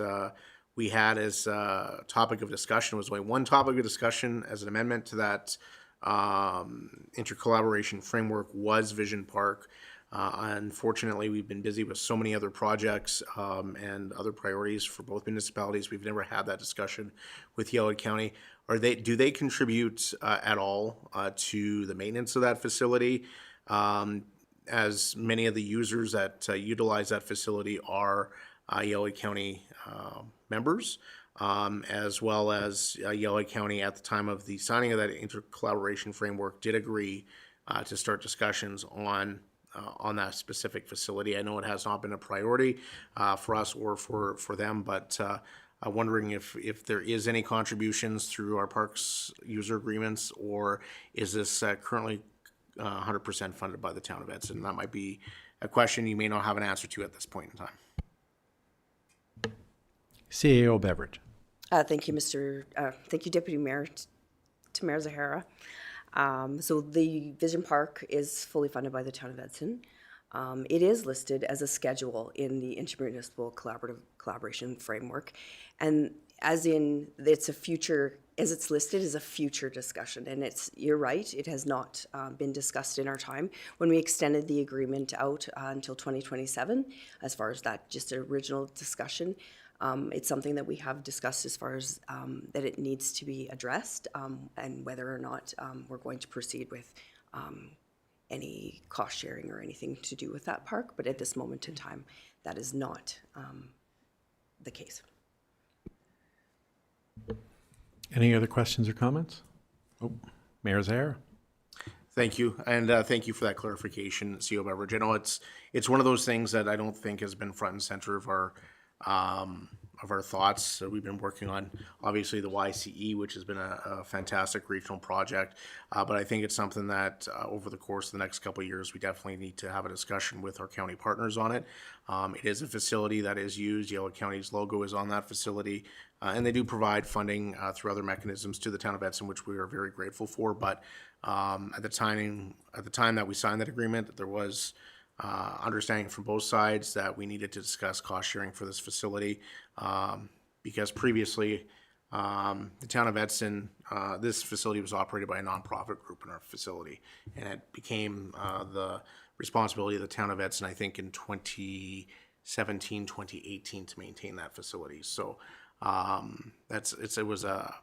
we had as a topic of discussion. It was only one topic of discussion as an amendment to that intercollaboration framework was Vision Park. Unfortunately, we've been busy with so many other projects and other priorities for both municipalities. We've never had that discussion with Yellowhead County. Do they contribute at all to the maintenance of that facility? As many of the users that utilize that facility are Yellowhead County members, as well as Yellowhead County at the time of the signing of that intercollaboration framework did agree to start discussions on that specific facility. I know it has not been a priority for us or for them, but I'm wondering if there is any contributions through our parks user agreements, or is this currently 100% funded by the town of Edson? That might be a question you may not have an answer to at this point in time. CAO Beveridge. Thank you, thank you, Deputy Mayor Tamara Zahara. So the Vision Park is fully funded by the town of Edson. It is listed as a schedule in the intermunicipal collaboration framework, and as it's listed as a future discussion. And you're right, it has not been discussed in our time. When we extended the agreement out until 2027, as far as that just original discussion, it's something that we have discussed as far as that it needs to be addressed, and whether or not we're going to proceed with any cost sharing or anything to do with that park. But at this moment in time, that is not the case. Any other questions or comments? Oh, Mayor Zahara. Thank you, and thank you for that clarification, CO Beveridge. I know it's one of those things that I don't think has been front and center of our thoughts. So we've been working on, obviously, the YCE, which has been a fantastic regional project, but I think it's something that over the course of the next couple of years, we definitely need to have a discussion with our county partners on it. It is a facility that is used. Yellowhead County's logo is on that facility, and they do provide funding through other mechanisms to the town of Edson, which we are very grateful for. But at the time that we signed that agreement, there was understanding from both sides that we needed to discuss cost sharing for this facility, because previously the town of Edson, this facility was operated by a nonprofit group in our facility, and it became the responsibility of the town of Edson, I think, in 2017, 2018 to maintain that facility. So it was a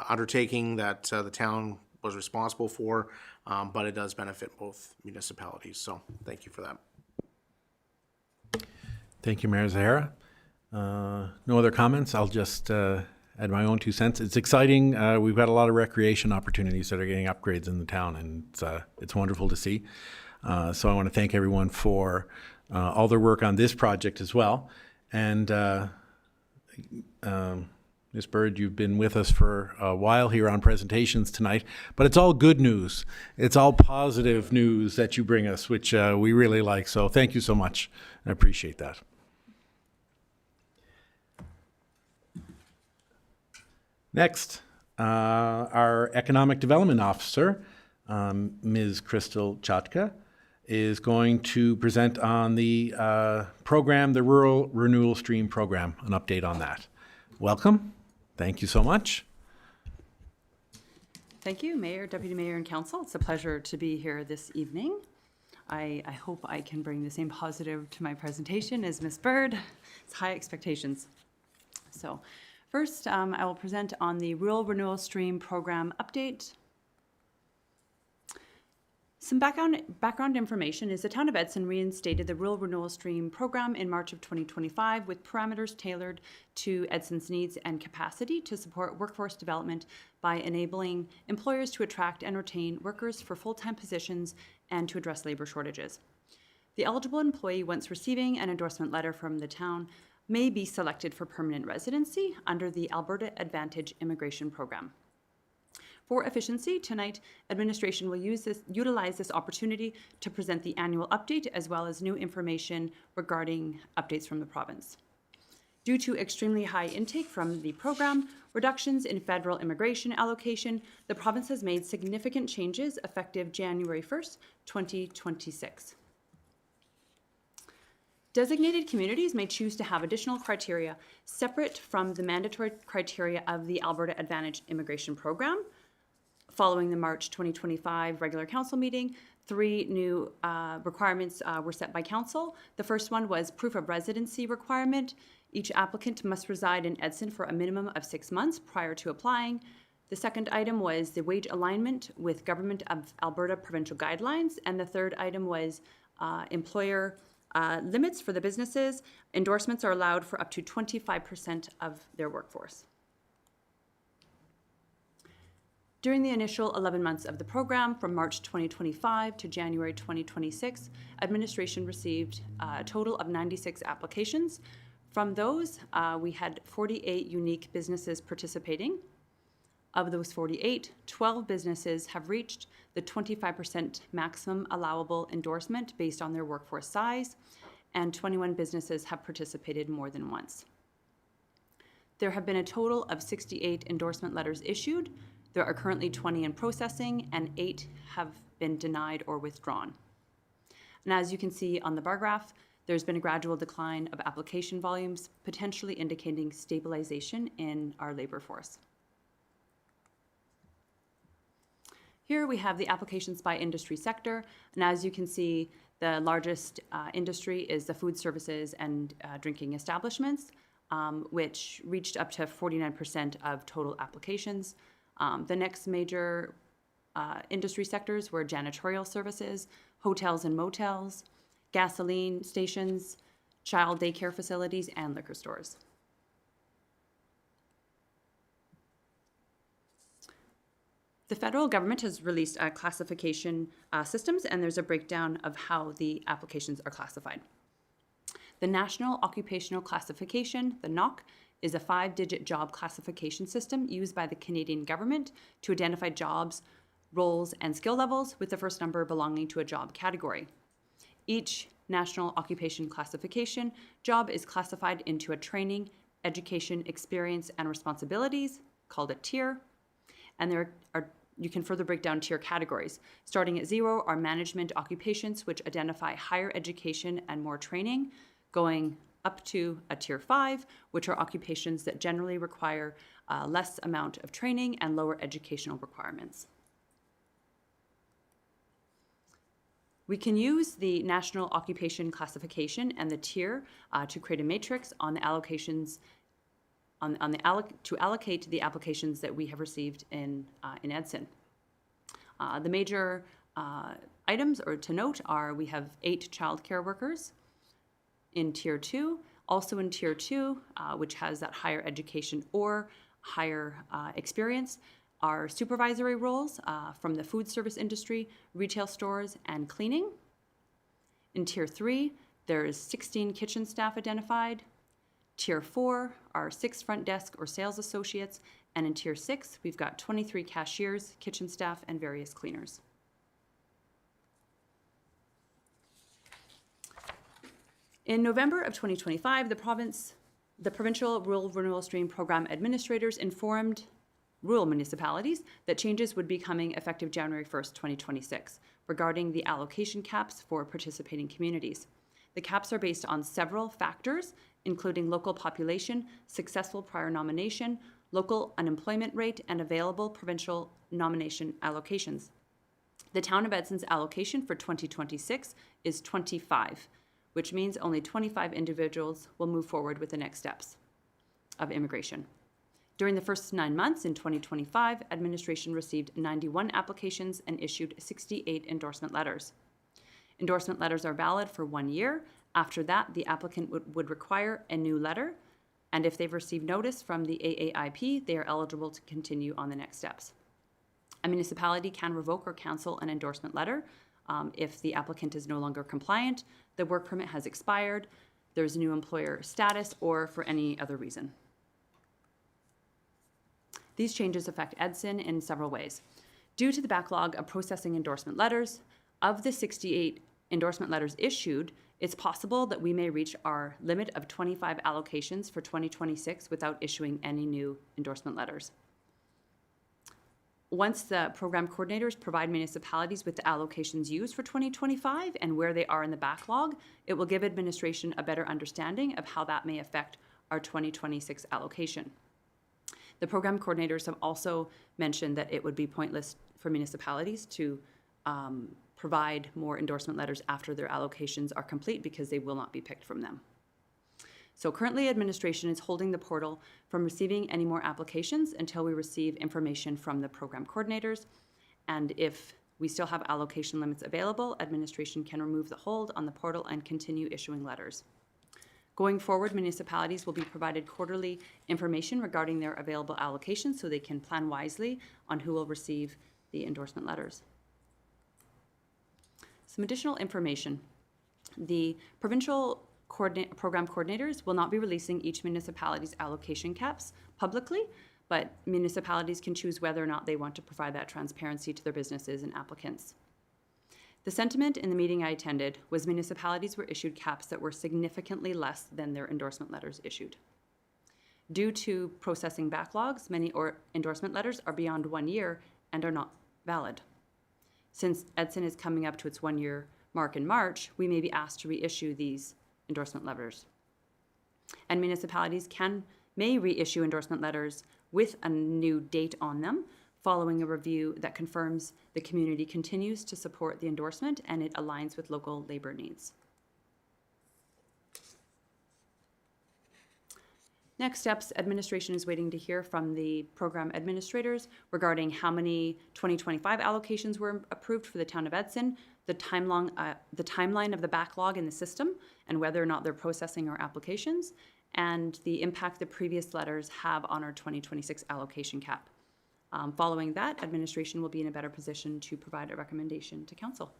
undertaking that the town was responsible for, but it does benefit both municipalities. So thank you for that. Thank you, Mayor Zahara. No other comments. I'll just add my own 2 cents. It's exciting. We've got a lot of recreation opportunities that are getting upgrades in the town, and it's wonderful to see. So I want to thank everyone for all their work on this project as well. And Ms. Bird, you've been with us for a while here on presentations tonight, but it's all good news. It's all positive news that you bring us, which we really like. So thank you so much. I appreciate that. Next, our Economic Development Officer, Ms. Crystal Chatka, is going to present on the program, the Rural Renewal Stream Program, an update on that. Welcome. Thank you so much. Thank you, Mayor, Deputy Mayor, and Council. It's a pleasure to be here this evening. I hope I can bring the same positive to my presentation as Ms. Bird. It's high expectations. So first, I will present on the Rural Renewal Stream Program update. Some background information is the Town of Edson reinstated the Rural Renewal Stream Program in March of 2025 with parameters tailored to Edson's needs and capacity to support workforce development by enabling employers to attract and retain workers for full-time positions and to address labor shortages. The eligible employee, once receiving an endorsement letter from the town, may be selected for permanent residency under the Alberta Advantage Immigration Program. For efficiency, tonight, administration will utilize this opportunity to present the annual update as well as new information regarding updates from the province. Due to extremely high intake from the program, reductions in federal immigration allocation, the province has made significant changes effective January 1st, 2026. Designated communities may choose to have additional criteria separate from the mandatory criteria of the Alberta Advantage Immigration Program. Following the March 2025 regular council meeting, 3 new requirements were set by council. The first one was proof of residency requirement. Each applicant must reside in Edson for a minimum of 6 months prior to applying. The second item was the wage alignment with Government of Alberta provincial guidelines. And the third item was employer limits for the businesses. Endorsements are allowed for up to 25% of their workforce. During the initial 11 months of the program, from March 2025 to January 2026, administration received a total of 96 applications. From those, we had 48 unique businesses participating. Of those 48, 12 businesses have reached the 25% maximum allowable endorsement based on their workforce size, and 21 businesses have participated more than once. There have been a total of 68 endorsement letters issued. There are currently 20 in processing, and 8 have been denied or withdrawn. And as you can see on the bar graph, there's been a gradual decline of application volumes, potentially indicating stabilization in our labor force. Here we have the applications by industry sector, and as you can see, the largest industry is the food services and drinking establishments, which reached up to 49% of total applications. The next major industry sectors were janitorial services, hotels and motels, gasoline stations, child daycare facilities, and liquor stores. The federal government has released classification systems, and there's a breakdown of how the applications are classified. The National Occupational Classification, the NOC, is a 5-digit job classification system used by the Canadian government to identify jobs, roles, and skill levels, with the first number belonging to a job category. Each National Occupation Classification job is classified into a training, education, experience, and responsibilities, called a tier. And you can further break down tier categories. Starting at 0 are management occupations, which identify higher education and more training, going up to a tier 5, which are occupations that generally require less amount of training and lower educational requirements. We can use the National Occupation Classification and the tier to create a matrix on the allocations to allocate the applications that we have received in Edson. The major items or to note are we have 8 childcare workers in Tier 2. Also in Tier 2, which has that higher education or higher experience, are supervisory roles from the food service industry, retail stores, and cleaning. In Tier 3, there's 16 kitchen staff identified. Tier 4 are 6 front desk or sales associates, and in Tier 6, we've got 23 cashiers, kitchen staff, and various cleaners. In November of 2025, the Provincial Rural Renewal Stream Program administrators informed rural municipalities that changes would be coming effective January 1st, 2026, regarding the allocation caps for participating communities. The caps are based on several factors, including local population, successful prior nomination, local unemployment rate, and available provincial nomination allocations. The Town of Edson's allocation for 2026 is 25, which means only 25 individuals will move forward with the next steps of immigration. During the first 9 months in 2025, administration received 91 applications and issued 68 endorsement letters. Endorsement letters are valid for 1 year. After that, the applicant would require a new letter, and if they've received notice from the AAIP, they are eligible to continue on the next steps. A municipality can revoke or cancel an endorsement letter if the applicant is no longer compliant, the work permit has expired, there's a new employer status, or for any other reason. These changes affect Edson in several ways. Due to the backlog of processing endorsement letters, of the 68 endorsement letters issued, It's possible that we may reach our limit of 25 allocations for 2026 without issuing any new endorsement letters. Once the program coordinators provide municipalities with the allocations used for 2025 and where they are in the backlog, it will give administration a better understanding of how that may affect our 2026 allocation. The program coordinators have also mentioned that it would be pointless for municipalities to provide more endorsement letters after their allocations are complete because they will not be picked from them. So currently, administration is holding the portal from receiving any more applications until we receive information from the program coordinators. And if we still have allocation limits available, administration can remove the hold on the portal and continue issuing letters. Going forward, municipalities will be provided quarterly information regarding their available allocations so they can plan wisely on who will receive the endorsement letters. Some additional information. The provincial program coordinators will not be releasing each municipality's allocation caps publicly, but municipalities can choose whether or not they want to provide that transparency to their businesses and applicants. The sentiment in the meeting I attended was municipalities were issued caps that were significantly less than their endorsement letters issued. Due to processing backlogs, many endorsement letters are beyond 1 year and are not valid. Since Edson is coming up to its 1-year mark in March, we may be asked to reissue these endorsement letters. And municipalities may reissue endorsement letters with a new date on them following a review that confirms the community continues to support the endorsement and it aligns with local labor needs. Next steps, administration is waiting to hear from the program administrators regarding how many 2025 allocations were approved for the town of Edson, the timeline of the backlog in the system, and whether or not they're processing our applications, and the impact the previous letters have on our 2026 allocation cap. Following that, administration will be in a better position to provide a recommendation to council.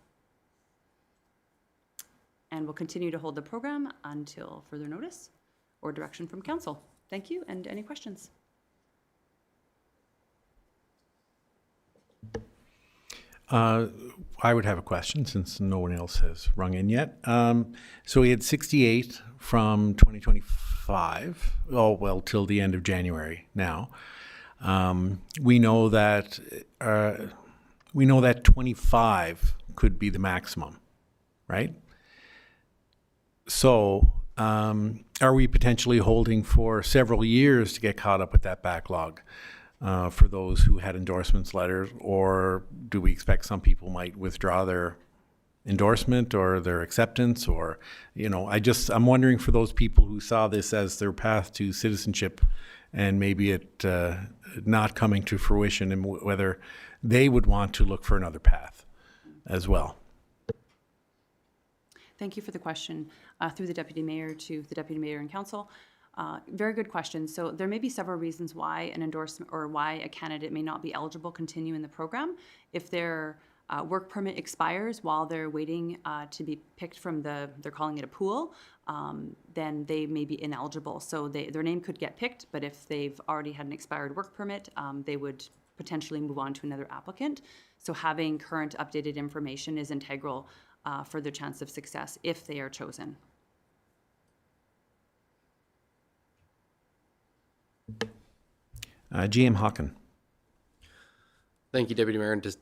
And we'll continue to hold the program until further notice or direction from council. Thank you, and any questions? I would have a question since no one else has rung in yet. So we had 68 from 2025, till the end of January now. We know that 25 could be the maximum, right? So are we potentially holding for several years to get caught up with that backlog for those who had endorsements letters, or do we expect some people might withdraw their endorsement or their acceptance, or, I'm wondering for those people who saw this as their path to citizenship and maybe it not coming to fruition, and whether they would want to look for another path as well. Thank you for the question. Through the Deputy Mayor to the Deputy Mayor and Council. Very good question. So there may be several reasons why an endorsement or why a candidate may not be eligible to continue in the program. If their work permit expires while they're waiting to be picked from they're calling it a pool, then they may be ineligible. So their name could get picked, but if they've already had an expired work permit, they would potentially move on to another applicant. So having current updated information is integral for their chance of success if they are chosen. GM Hawken. Thank you, Deputy Mayor. And to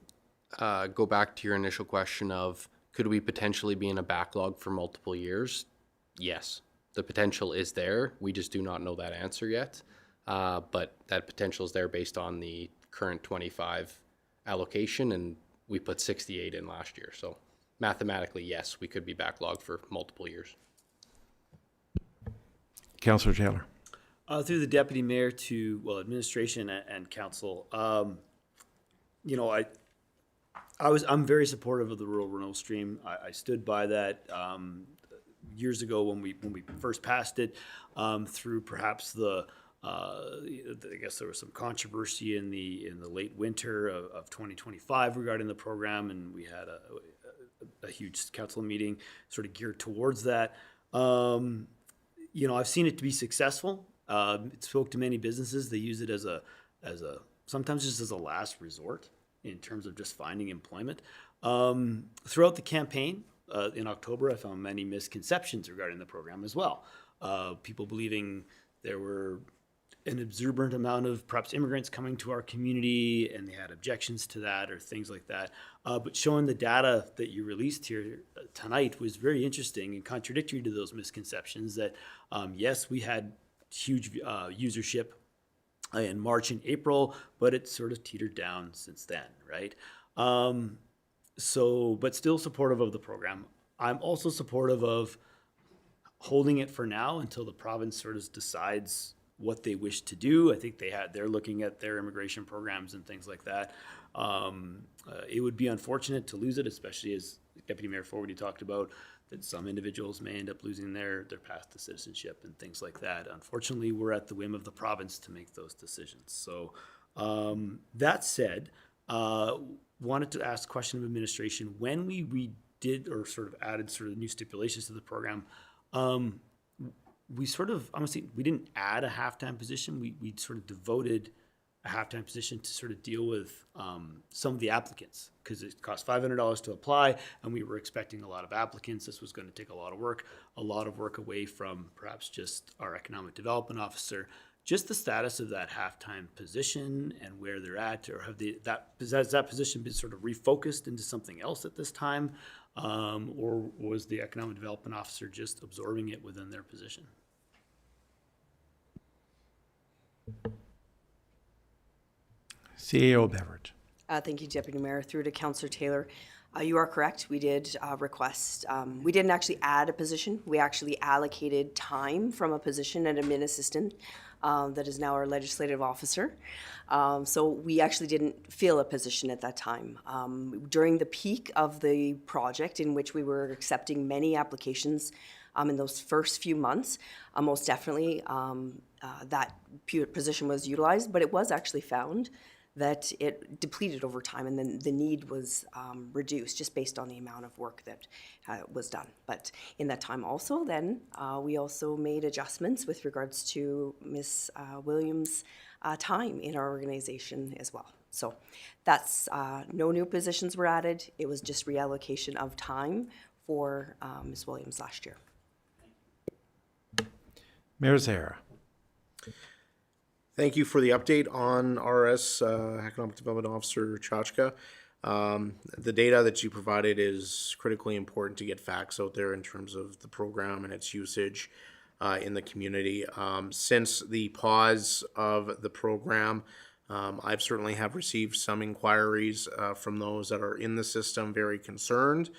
go back to your initial question of could we potentially be in a backlog for multiple years? Yes, the potential is there. We just do not know that answer yet. But that potential is there based on the current 25 allocation, and we put 68 in last year. So mathematically, yes, we could be backlogged for multiple years. Councillor Taylor. Through the Deputy Mayor to, administration and council, I'm very supportive of the rural renewal stream. I stood by that years ago when we first passed it. Through perhaps I guess there was some controversy in the late winter of 2025 regarding the program, and we had a huge council meeting sort of geared towards that. I've seen it to be successful. It spoke to many businesses. They use it as a sometimes just as a last resort in terms of just finding employment. Throughout the campaign, in October, I found many misconceptions regarding the program as well. People believing there were an exuberant amount of perhaps immigrants coming to our community and they had objections to that or things like that. But showing the data that you released here tonight was very interesting and contradictory to those misconceptions that, yes, we had huge usership in March and April, but it sort of teetered down since then, right? But still supportive of the program. I'm also supportive of holding it for now until the province sort of decides what they wish to do. I think they're looking at their immigration programs and things like that. It would be unfortunate to lose it, especially as Deputy Mayor Fogarty talked about, that some individuals may end up losing their path to citizenship and things like that. Unfortunately, we're at the whim of the province to make those decisions. So that said, wanted to ask a question of administration. When we redid or sort of added sort of new stipulations to the program, we sort of, honestly, we didn't add a halftime position. We sort of devoted a halftime position to sort of deal with some of the applicants, because it cost $500 to apply and we were expecting a lot of applicants. This was going to take a lot of work away from perhaps just our economic development officer. Just the status of that halftime position and where they're at, or has that position been sort of refocused into something else at this time? Or was the economic development officer just absorbing it within their position? CAO Beveridge. Thank you, Deputy Mayor. Through to Councillor Taylor. You are correct. We did request, we didn't actually add a position. We actually allocated time from a position, an admin assistant, that is now our legislative officer. So we actually didn't fill a position at that time. During the peak of the project, in which we were accepting many applications in those first few months, most definitely that position was utilized, but it was actually found that it depleted over time, and then the need was reduced just based on the amount of work that was done. But in that time also then, we also made adjustments with regards to Ms. Williams' time in our organization as well. So that's, no new positions were added. It was just reallocation of time for Ms. Williams last year. Mayor Zahara. Thank you for the update on RS, Economic Development Officer Chachka. The data that you provided is critically important to get facts out there in terms of the program and its usage in the community. Since the pause of the program, I've certainly have received some inquiries from those that are in the system, very concerned,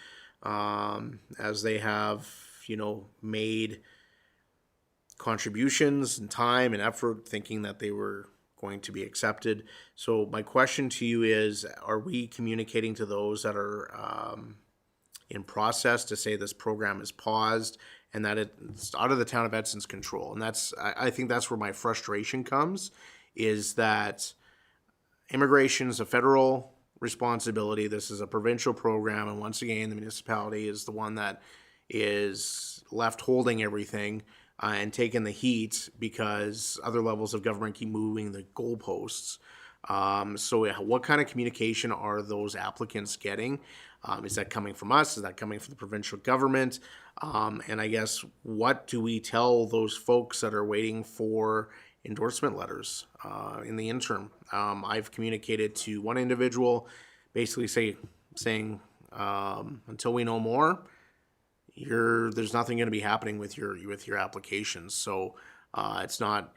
as they have, made contributions and time and effort thinking that they were going to be accepted. So my question to you is, are we communicating to those that are in process to say this program is paused and that it's out of the town of Edson's control? And I think that's where my frustration comes, is that immigration is a federal responsibility. This is a provincial program, and once again, the municipality is the one that is left holding everything and taking the heat because other levels of government keep moving the goalposts. So what kind of communication are those applicants getting? Is that coming from us? Is that coming from the provincial government? And I guess, what do we tell those folks that are waiting for endorsement letters in the interim? I've communicated to one individual, basically saying, until we know more, there's nothing going to be happening with your applications. So it's not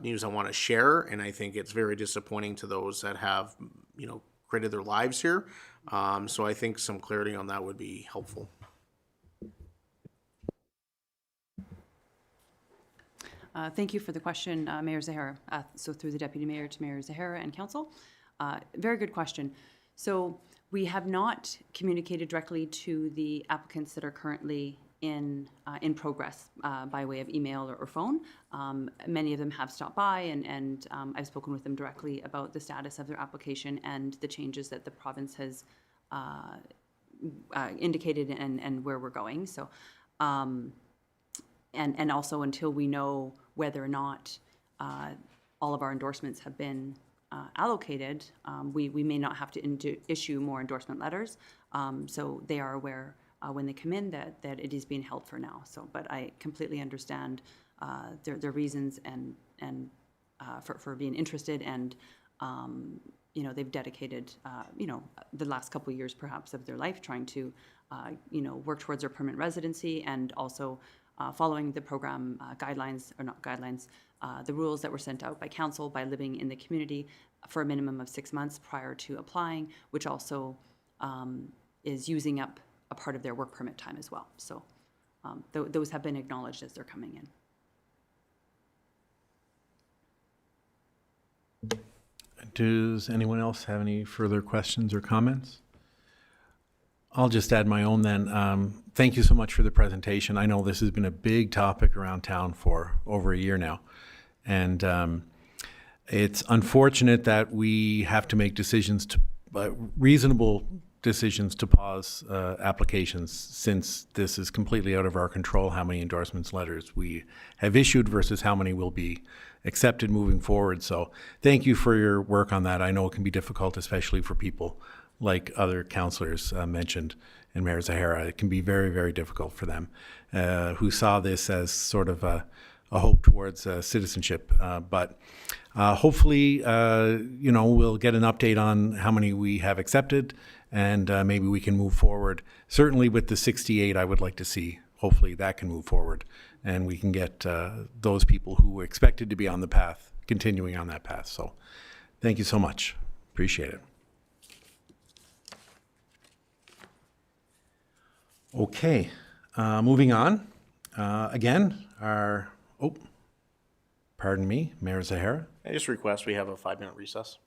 news I want to share, and I think it's very disappointing to those that have created their lives here. So I think some clarity on that would be helpful. Thank you for the question, Mayor Zahara. So through the Deputy Mayor to Mayor Zahara and Council. Very good question. So we have not communicated directly to the applicants that are currently in progress by way of email or phone. Many of them have stopped by, and I've spoken with them directly about the status of their application and the changes that the province has indicated and where we're going. So, and also until we know whether or not all of our endorsements have been allocated, we may not have to issue more endorsement letters. So they are aware when they come in, that it is being held for now. So, but I completely understand their reasons and for being interested, and you know, they've dedicated you know, the last couple of years perhaps of their life trying to you know, work towards their permanent residency, and also following the program guidelines, or not guidelines, the rules that were sent out by council, by living in the community for a minimum of 6 months prior to applying, which also is using up a part of their work permit time as well. So those have been acknowledged as they're coming in. Does anyone else have any further questions or comments? I'll just add my own then. Thank you so much for the presentation. I know this has been a big topic around town for over a year now. And it's unfortunate that we have to make decisions, reasonable decisions to pause applications, since this is completely out of our control, how many endorsements letters we have issued versus how many will be accepted moving forward. So thank you for your work on that. I know it can be difficult, especially for people like other councillors mentioned, and Mayor Zahara. It can be very, very difficult for them who saw this as sort of a hope towards citizenship. But hopefully, you know, we'll get an update on how many we have accepted, and maybe we can move forward. Certainly with the 68, I would like to see, hopefully that can move forward, and we can get those people who were expected to be on the path, continuing on that path. So thank you so much. Appreciate it. Okay, moving on. Again, pardon me, Mayor Zahara. I just request we have a 5-minute recess.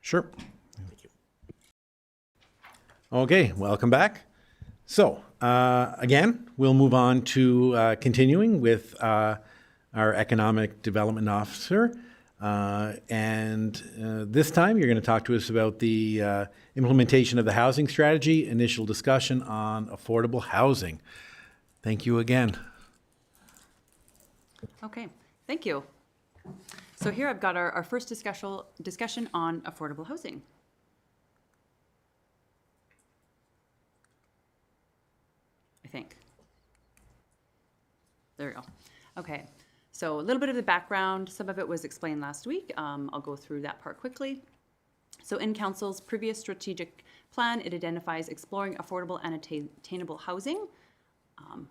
Sure. Thank you. Okay, welcome back. So, again, we'll move on to continuing with our Economic Development Officer. This time, you're going to talk to us about the implementation of the housing strategy, initial discussion on affordable housing. Thank you again. Okay, thank you. So here I've got our first discussion on affordable housing. I think. There we go. Okay, so a little bit of the background. Some of it was explained last week. I'll go through that part quickly. So in Council's previous strategic plan, it identifies exploring affordable and attainable housing.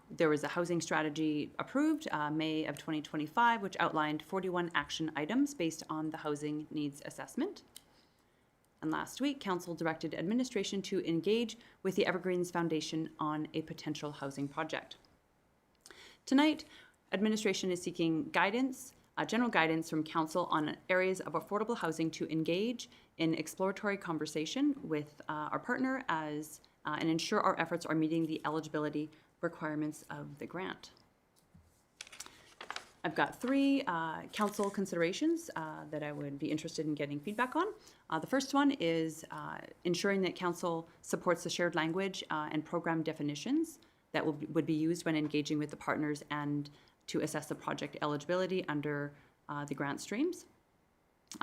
There was a housing strategy approved May of 2025, which outlined 41 action items based on the housing needs assessment. And last week, Council directed administration to engage with the Evergreens Foundation on a potential housing project. Tonight, administration is seeking guidance, general guidance from Council on areas of affordable housing to engage in exploratory conversation with our partner and ensure our efforts are meeting the eligibility requirements of the grant. I've got 3 council considerations that I would be interested in getting feedback on. The first one is ensuring that council supports the shared language and program definitions that would be used when engaging with the partners and to assess the project eligibility under the grant streams.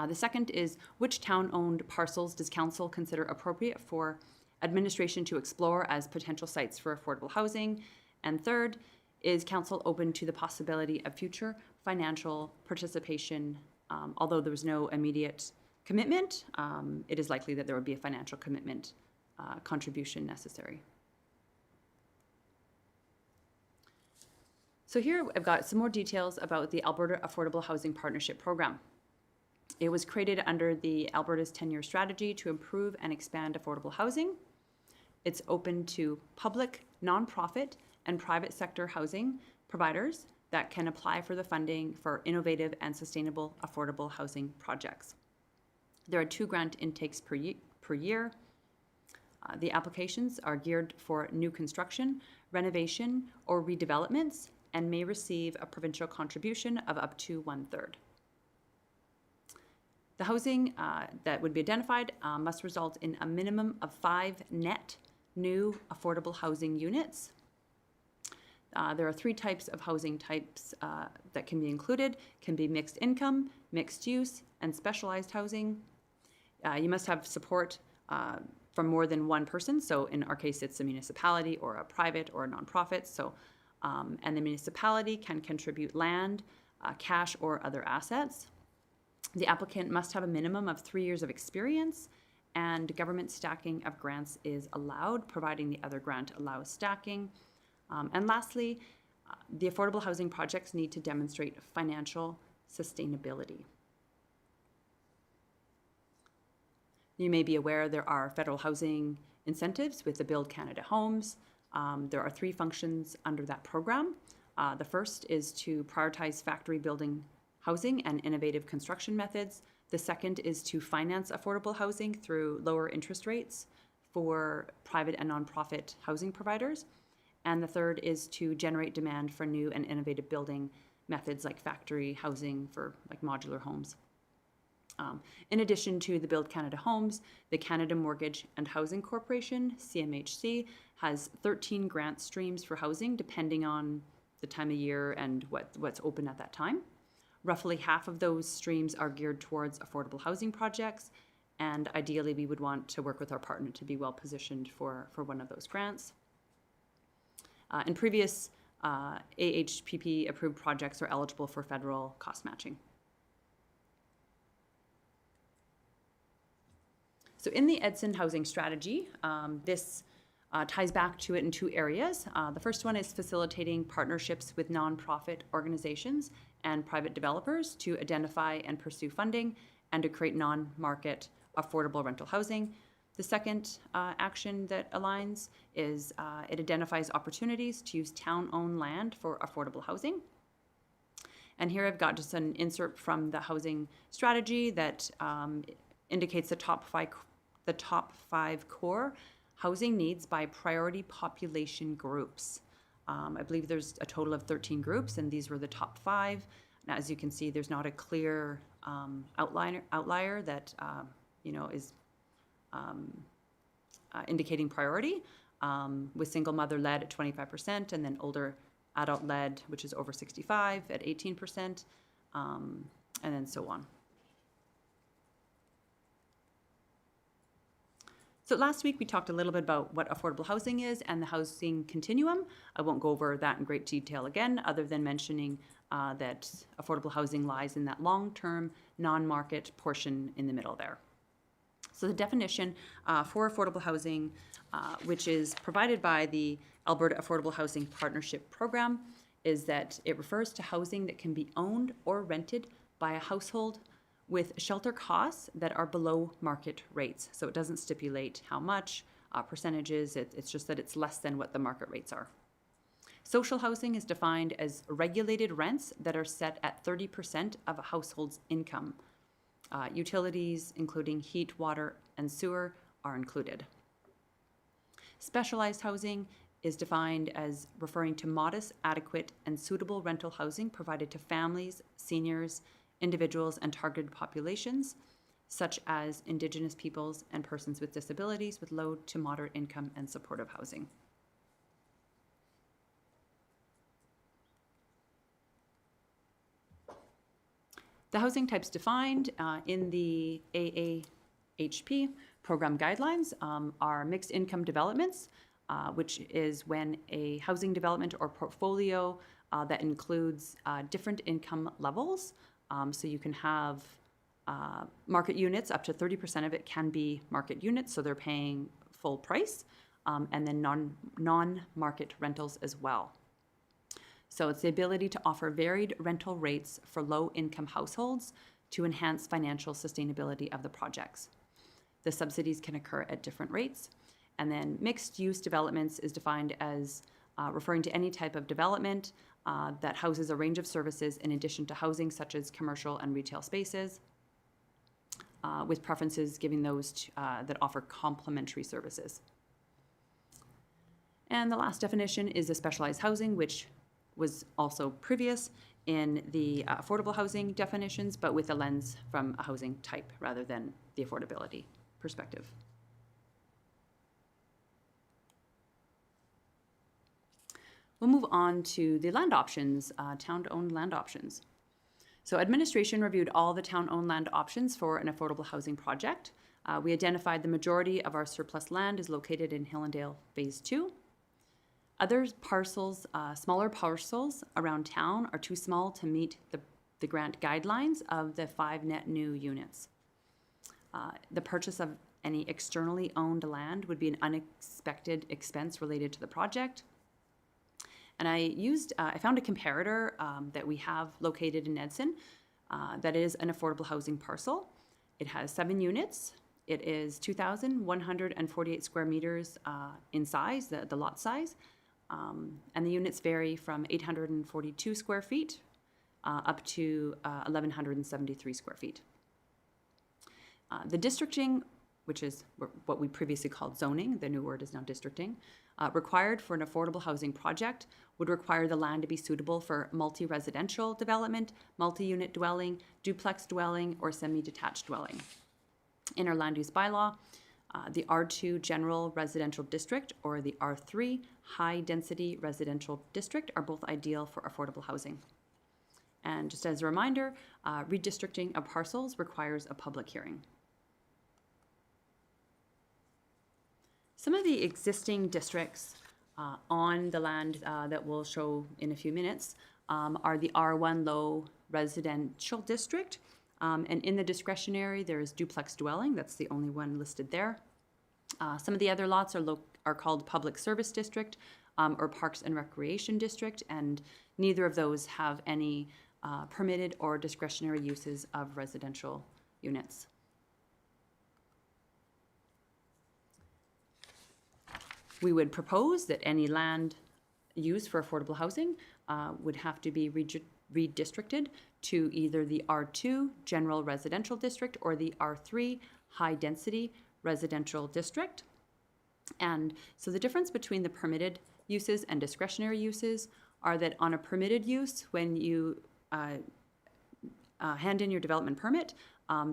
The second is, which town-owned parcels does council consider appropriate for administration to explore as potential sites for affordable housing? And third, is council open to the possibility of future financial participation? Although there was no immediate commitment, it is likely that there would be a financial commitment contribution necessary. So here I've got some more details about the Alberta Affordable Housing Partnership Program. It was created under the Alberta's 10-year strategy to improve and expand affordable housing. It's open to public, nonprofit, and private sector housing providers that can apply for the funding for innovative and sustainable affordable housing projects. There are 2 grant intakes per year. The applications are geared for new construction, renovation, or redevelopments, and may receive a provincial contribution of up to 1/3. The housing that would be identified must result in a minimum of 5 net new affordable housing units. There are 3 types of housing types that can be included. Can be mixed income, mixed use, and specialized housing. You must have support from more than one person. So in our case, it's a municipality or a private or a nonprofit. So, and the municipality can contribute land, cash, or other assets. The applicant must have a minimum of 3 years of experience, and government stacking of grants is allowed, providing the other grant allows stacking. And lastly, the affordable housing projects need to demonstrate financial sustainability. You may be aware there are federal housing incentives with the Build Canada Homes. There are 3 functions under that program. The first is to prioritize factory building housing and innovative construction methods. The second is to finance affordable housing through lower interest rates for private and nonprofit housing providers. And the third is to generate demand for new and innovative building methods like factory housing for like modular homes. In addition to the Build Canada Homes, the Canada Mortgage and Housing Corporation, CMHC, has 13 grant streams for housing depending on the time of year and what's open at that time. Roughly half of those streams are geared towards affordable housing projects, and ideally we would want to work with our partner to be well positioned for one of those grants. In previous AHPP approved projects are eligible for federal cost matching. So in the Edson Housing Strategy, this ties back to it in 2 areas. The first one is facilitating partnerships with nonprofit organizations and private developers to identify and pursue funding and to create non-market affordable rental housing. The second action that aligns is it identifies opportunities to use town-owned land for affordable housing. And here I've got just an insert from the housing strategy that indicates the top five core housing needs by priority population groups. I believe there's a total of 13 groups, and these were the top 5. Now, as you can see, there's not a clear outlier that is indicating priority, with single mother led at 25%, and then older adult led, which is over 65, at 18%, and then so on. So last week we talked a little bit about what affordable housing is and the housing continuum. I won't go over that in great detail again, other than mentioning that affordable housing lies in that long-term non-market portion in the middle there. So the definition for affordable housing, which is provided by the Alberta Affordable Housing Partnership Program, is that it refers to housing that can be owned or rented by a household with shelter costs that are below market rates. So it doesn't stipulate how much, percentages, it's just that it's less than what the market rates are. Social housing is defined as regulated rents that are set at 30% of a household's income. Utilities, including heat, water, and sewer, are included. Specialized housing is defined as referring to modest, adequate, and suitable rental housing provided to families, seniors, individuals, and targeted populations, such as Indigenous peoples and persons with disabilities with low to moderate income and supportive housing. The housing types defined in the AAHP program guidelines are mixed income developments, which is when a housing development or portfolio that includes different income levels. So you can have market units, up to 30% of it can be market units, so they're paying full price, and then non-market rentals as well. So it's the ability to offer varied rental rates for low-income households to enhance financial sustainability of the projects. The subsidies can occur at different rates. And then mixed-use developments is defined as referring to any type of development that houses a range of services in addition to housing, such as commercial and retail spaces, with preferences giving those that offer complementary services. And the last definition is the specialized housing, which was also previous in the affordable housing definitions, but with a lens from a housing type rather than the affordability perspective. We'll move on to the land options, town-owned land options. So administration reviewed all the town-owned land options for an affordable housing project. We identified the majority of our surplus land is located in Hillendale Phase 2. Other parcels, smaller parcels around town are too small to meet the grant guidelines of the 5 net new units. The purchase of any externally owned land would be an unexpected expense related to the project. And I found a comparator that we have located in Edson that is an affordable housing parcel. It has 7 units. It is 2,148 square meters in size, the lot size. And the units vary from 842 square feet up to 1,173 square feet. The districting, which is what we previously called zoning, the new word is now districting, required for an affordable housing project would require the land to be suitable for multi-residential development, multi-unit dwelling, duplex dwelling, or semi-detached dwelling. In our land use bylaw, the R2 General Residential District or the R3 High Density Residential District are both ideal for affordable housing. And just as a reminder, redistricting of parcels requires a public hearing. Some of the existing districts on the land that we'll show in a few minutes are the R1 Low Residential District. And in the discretionary, there is duplex dwelling. That's the only one listed there. Some of the other lots are called Public Service District or Parks and Recreation District, and neither of those have any permitted or discretionary uses of residential units. We would propose that any land used for affordable housing would have to be redistricted to either the R2 General Residential District or the R3 High Density Residential District. And so the difference between the permitted uses and discretionary uses are that on a permitted use, when you hand in your development permit,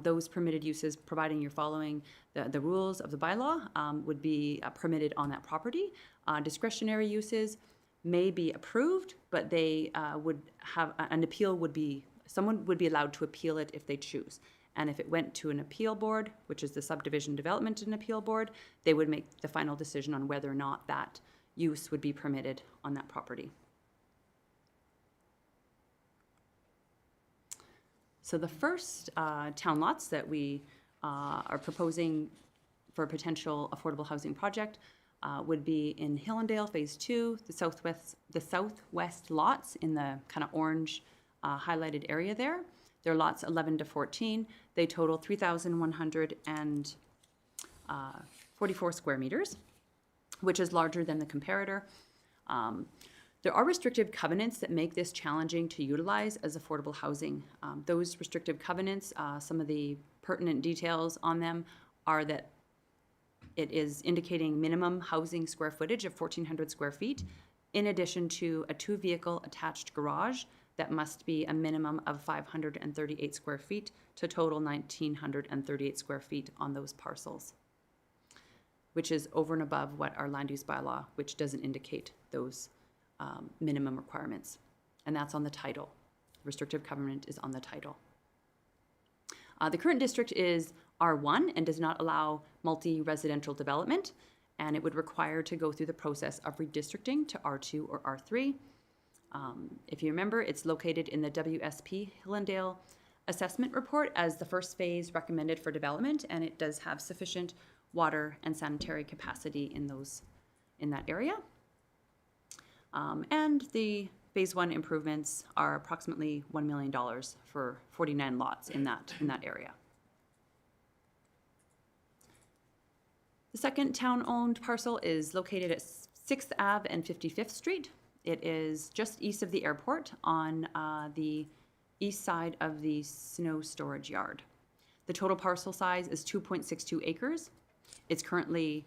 those permitted uses, providing you're following the rules of the bylaw, would be permitted on that property. Discretionary uses may be approved, but they would have an appeal someone would be allowed to appeal it if they choose. And if it went to an appeal board, which is the Subdivision Development and Appeal Board, they would make the final decision on whether or not that use would be permitted on that property. So the first town lots that we are proposing for a potential affordable housing project would be in Hillendale Phase 2, the southwest lots in the kind of orange highlighted area there. They're lots 11 to 14. They total 3,144 square meters, which is larger than the comparator. There are restrictive covenants that make this challenging to utilize as affordable housing. Those restrictive covenants, some of the pertinent details on them are that it is indicating minimum housing square footage of 1,400 square feet, in addition to a 2-vehicle attached garage that must be a minimum of 538 square feet to total 1,938 square feet on those parcels, which is over and above what our land use bylaw, which doesn't indicate those minimum requirements. And that's on the title. Restrictive covenant is on the title. The current district is R1 and does not allow multi-residential development, and it would require to go through the process of redistricting to R2 or R3. If you remember, it's located in the WSP Hillendale Assessment Report as the first phase recommended for development, and it does have sufficient water and sanitary capacity in that area. And the Phase 1 improvements are approximately $1 million for 49 lots in that area. The second town-owned parcel is located at 6th Ave and 55th Street. It is just east of the airport on the east side of the snow storage yard. The total parcel size is 2.62 acres. It's currently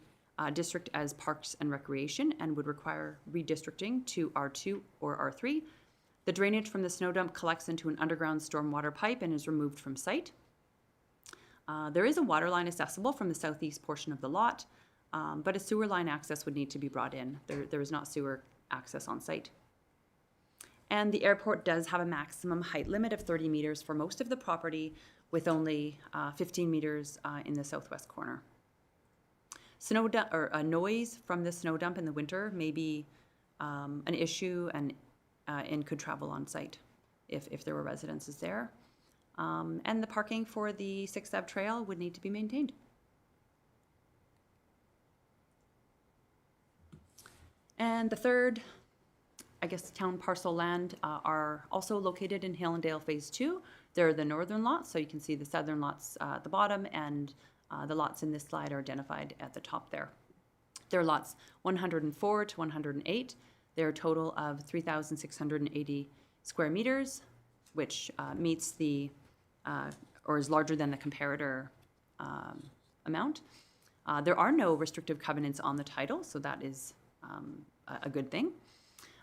district as Parks and Recreation and would require redistricting to R2 or R3. The drainage from the snow dump collects into an underground stormwater pipe and is removed from site. There is a water line accessible from the southeast portion of the lot, but a sewer line access would need to be brought in. There is not sewer access on site. And the airport does have a maximum height limit of 30 meters for most of the property, with only 15 meters in the southwest corner. Noise from the snow dump in the winter may be an issue and could travel on site if there were residences there. And the parking for the 6th Ave Trail would need to be maintained. And the third, I guess, town parcel land are also located in Hallandale Phase 2. They're the northern lots, so you can see the southern lots at the bottom, and the lots in this slide are identified at the top there. They're lots 104 to 108. They're a total of 3,680 square meters, which meets the, or is larger than the comparator amount. There are no restrictive covenants on the title, so that is a good thing.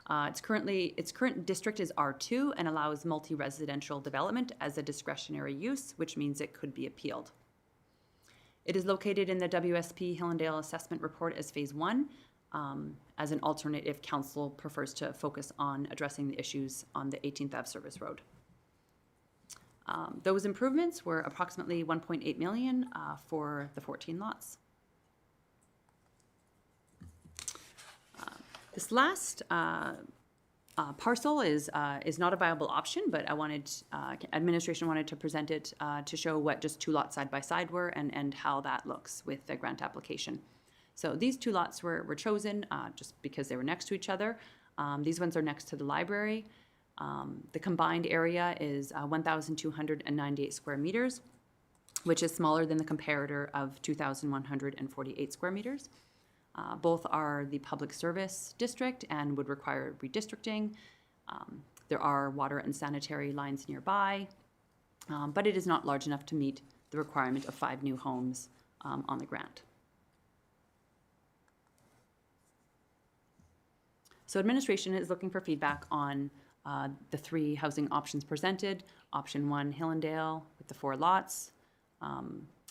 Its current district is R2 and allows multi-residential development as a discretionary use, which means it could be appealed. It is located in the WSP Hallandale Assessment Report as Phase 1, as an alternate if council prefers to focus on addressing the issues on the 18th Ave Service Road. Those improvements were approximately 1.8 million for the 14 lots. This last parcel is not a viable option, but administration wanted to present it to show what just 2 lots side by side were and how that looks with the grant application. So these 2 lots were chosen just because they were next to each other. These ones are next to the library. The combined area is 1,298 square meters, which is smaller than the comparator of 2,148 square meters. Both are the public service district and would require redistricting. There are water and sanitary lines nearby, but it is not large enough to meet the requirement of 5 new homes on the grant. So administration is looking for feedback on the 3 housing options presented. Option 1, Hallandale, with the 4 lots.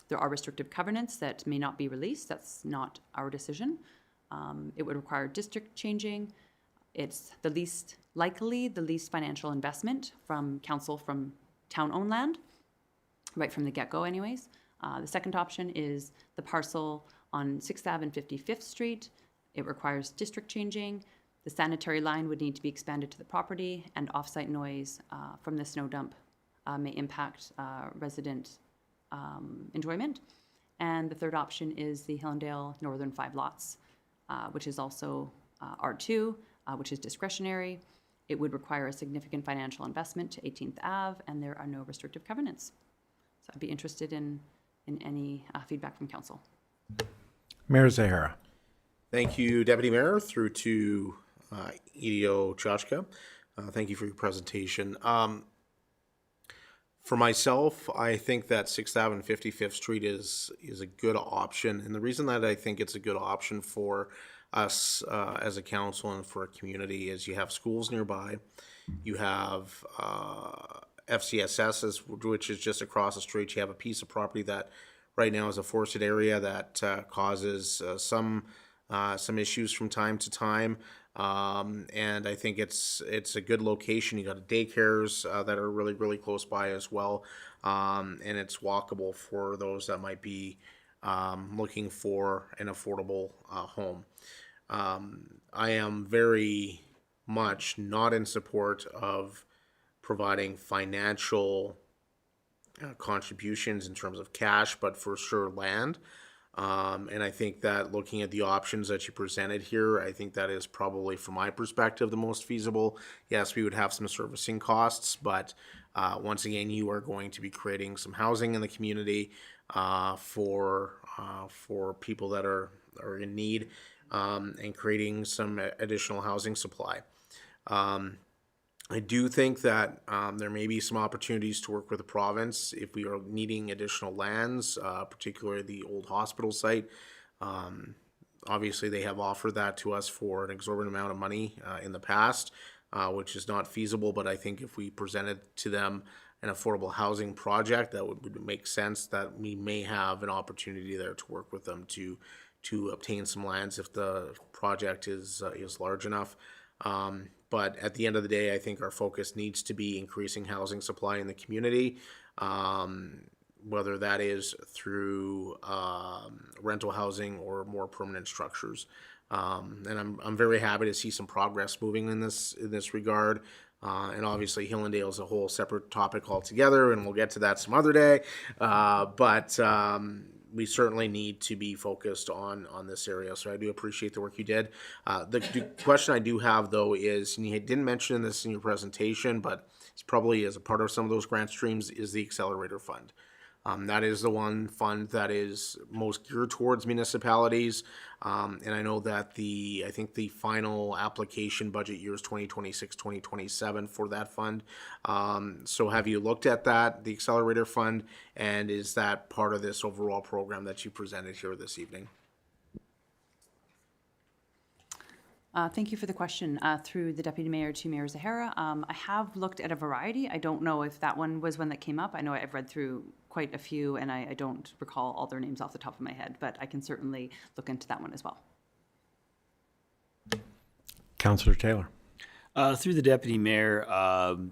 There are restrictive covenants that may not be released. That's not our decision. It would require district changing. It's the least financial investment from council from town-owned land, right from the get-go anyways. The second option is the parcel on 6th Ave and 55th Street. It requires district changing. The sanitary line would need to be expanded to the property, and off-site noise from the snow dump may impact resident enjoyment. And the third option is the Hallandale Northern 5 lots, which is also R2, which is discretionary. It would require a significant financial investment to 18th Ave, and there are no restrictive covenants. So I'd be interested in any feedback from council. Mayor Zahara. Thank you, Deputy Mayor, through to EDO Chachka. Thank you for your presentation. For myself, I think that 6th Ave and 55th Street is a good option. And the reason that I think it's a good option for us as a council and for a community is you have schools nearby. You have FCSS, which is just across the street. You have a piece of property that right now is a forested area that causes some issues from time to time. And I think it's a good location. You got daycares that are really, really close by as well. And it's walkable for those that might be looking for an affordable home. I am very much not in support of providing financial contributions in terms of cash, but for sure land. And I think that looking at the options that you presented here, I think that is probably, from my perspective, the most feasible. Yes, we would have some servicing costs, but once again, you are going to be creating some housing in the community for people that are in need, and creating some additional housing supply. I do think that there may be some opportunities to work with the province if we are needing additional lands, particularly the old hospital site. Obviously, they have offered that to us for an exorbitant amount of money in the past, which is not feasible. But I think if we presented to them an affordable housing project, that would make sense, that we may have an opportunity there to work with them to obtain some lands if the project is large enough. But at the end of the day, I think our focus needs to be increasing housing supply in the community. whether that is through rental housing or more permanent structures. And I'm very happy to see some progress moving in this regard. And obviously Hillendale is a whole separate topic altogether, and we'll get to that some other day. But we certainly need to be focused on this area. So I do appreciate the work you did. The question I do have though is, and you didn't mention this in your presentation, but it's probably as a part of some of those grant streams, is the Accelerator Fund. That is the one fund that is most geared towards municipalities. And I know that I think the final application budget year is 2026, 2027 for that fund. So have you looked at that, the Accelerator Fund, and is that part of this overall program that you presented here this evening? Thank you for the question. Through the Deputy Mayor to Mayor Zahara, I have looked at a variety. I don't know if that one was one that came up. I know I've read through quite a few, and I don't recall all their names off the top of my head, but I can certainly look into that one as well. Councillor Taylor. Through the Deputy Mayor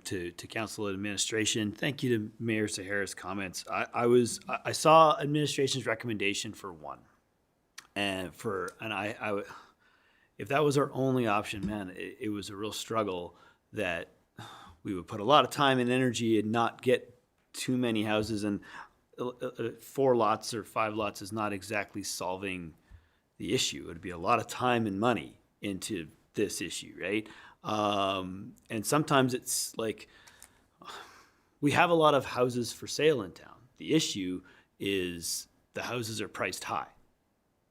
to Council and Administration, thank you to Mayor Zahara's comments. I saw Administration's recommendation for one, and if that was our only option, man, it was a real struggle that we would put a lot of time and energy and not get too many houses, and 4 lots or 5 lots is not exactly solving the issue. It would be a lot of time and money into this issue, right? And sometimes it's like we have a lot of houses for sale in town. The issue is the houses are priced high.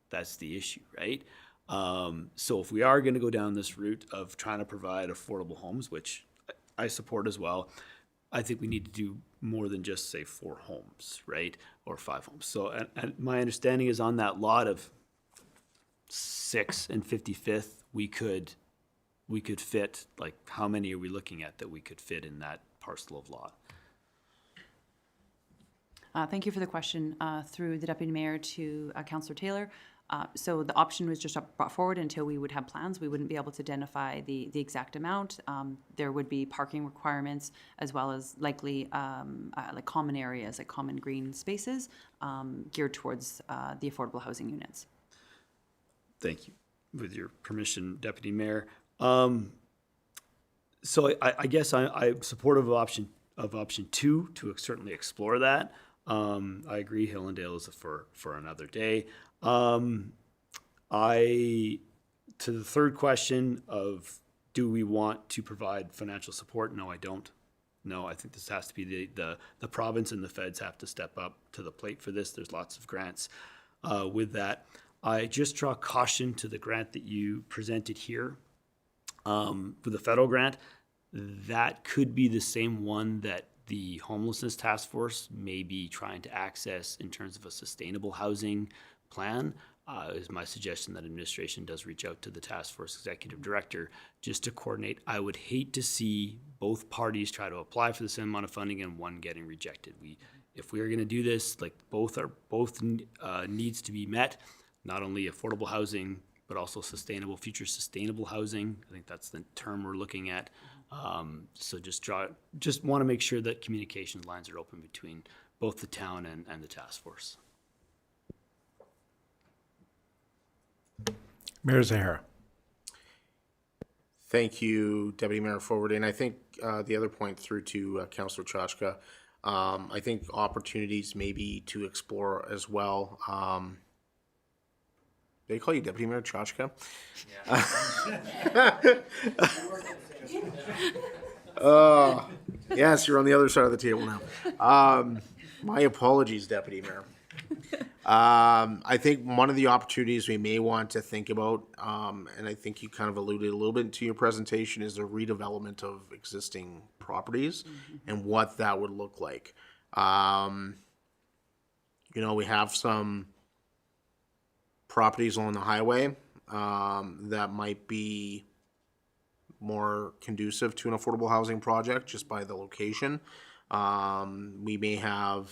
That's the issue, right? So if we are going to go down this route of trying to provide affordable homes, which I support as well, I think we need to do more than just say 4 homes, right? Or 5 homes. So, and my understanding is on that lot of 6th and 55th, we could fit, like, how many are we looking at that we could fit in that parcel of lot? Thank you for the question. Through the Deputy Mayor to Councillor Taylor. So the option was just brought forward until we would have plans. We wouldn't be able to identify the exact amount. There would be parking requirements as well as likely like common areas, like common green spaces geared towards the affordable housing units. Thank you. With your permission, Deputy Mayor. So I guess I'm supportive of option 2 to certainly explore that. I agree, Hillendale is for another day. To the third question of do we want to provide financial support? No, I don't. No, I think this has to be the province and the feds have to step up to the plate for this. There's lots of grants with that. I just draw caution to the grant that you presented here. With the federal grant, that could be the same one that the homelessness task force may be trying to access in terms of a sustainable housing plan. Is my suggestion that administration does reach out to the task force executive director just to coordinate. I would hate to see both parties try to apply for the same amount of funding and one getting rejected. If we are going to do this, like both needs to be met, not only affordable housing, but also future sustainable housing. I think that's the term we're looking at. So just want to make sure that communication lines are open between both the town and the task force. Mayor Zahara. Thank you, Deputy Mayor Forward. And I think the other point through to Councillor Chachka, I think opportunities maybe to explore as well. They call you Deputy Mayor Chachka? Yeah. Yes, you're on the other side of the table now. My apologies, Deputy Mayor. I think one of the opportunities we may want to think about, and I think you kind of alluded a little bit to your presentation, is the redevelopment of existing properties and what that would look like. We have some properties along the highway that might be more conducive to an affordable housing project just by the location. We may have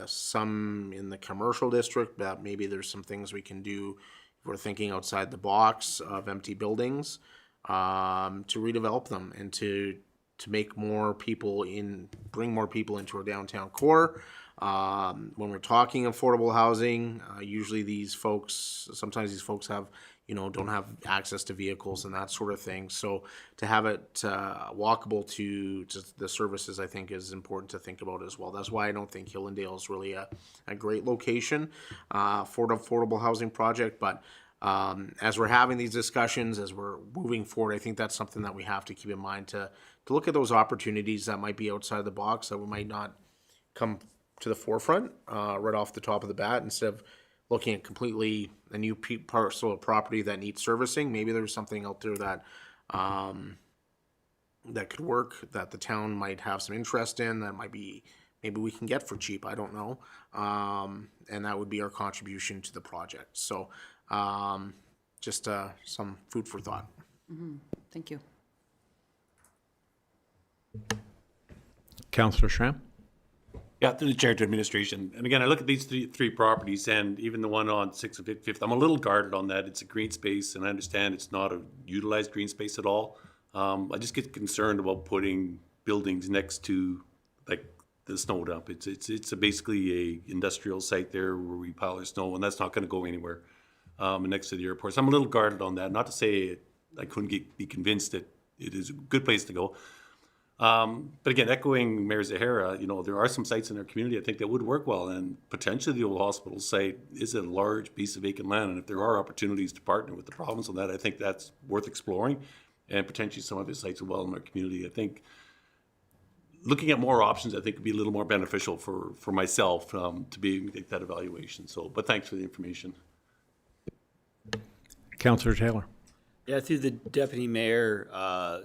some in the commercial district that maybe there's some things we can do if we're thinking outside the box of empty buildings to redevelop them and to to make bring more people into our downtown core. When we're talking affordable housing, usually sometimes these folks have, don't have access to vehicles and that sort of thing. So to have it walkable to the services, I think is important to think about as well. That's why I don't think Hillendale is really a great location for an affordable housing project. But as we're having these discussions, as we're moving forward, I think that's something that we have to keep in mind to look at those opportunities that might be outside the box that we might not come to the forefront right off the top of the bat, instead of looking at completely a new parcel of property that needs servicing. Maybe there's something out there that that could work, that the town might have some interest in, that maybe we can get for cheap. I don't know, and that would be our contribution to the project. So just some food for thought. Thank you. Councillor Schramm? Yeah, through the chair to administration. And again, I look at these three properties, and even the one on 6th and 5th, I'm a little guarded on that. It's a green space, and I understand it's not a utilized green space at all. I just get concerned about putting buildings next to like the snow dump. It's basically a industrial site there where we pile our snow, and that's not going to go anywhere next to the airport. So I'm a little guarded on that. Not to say I couldn't be convinced that it is a good place to go. But again, echoing Mayor Zahara, there are some sites in our community I think that would work well, and potentially the old hospital site is a large piece of vacant land, and if there are opportunities to partner with the province on that, I think that's worth exploring, and potentially some of the sites as well in our community. I think looking at more options, I think would be a little more beneficial for myself to be able to make that evaluation. So, but thanks for the information. Councillor Taylor? Yeah, through the deputy mayor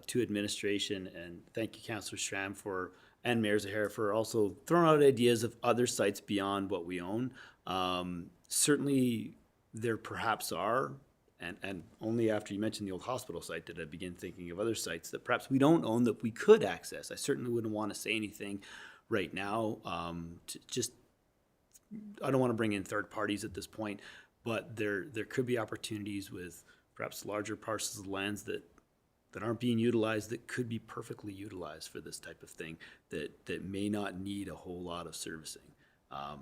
to administration, and thank you, Councillor Schramm, and Mayor Zahara for also throwing out ideas of other sites beyond what we own. Certainly, there perhaps are, and only after you mentioned the old hospital site did I begin thinking of other sites that perhaps we don't own that we could access. I certainly wouldn't want to say anything right now. I don't want to bring in third parties at this point, but there could be opportunities with perhaps larger parcels of lands that aren't being utilized that could be perfectly utilized for this type of thing that may not need a whole lot of servicing.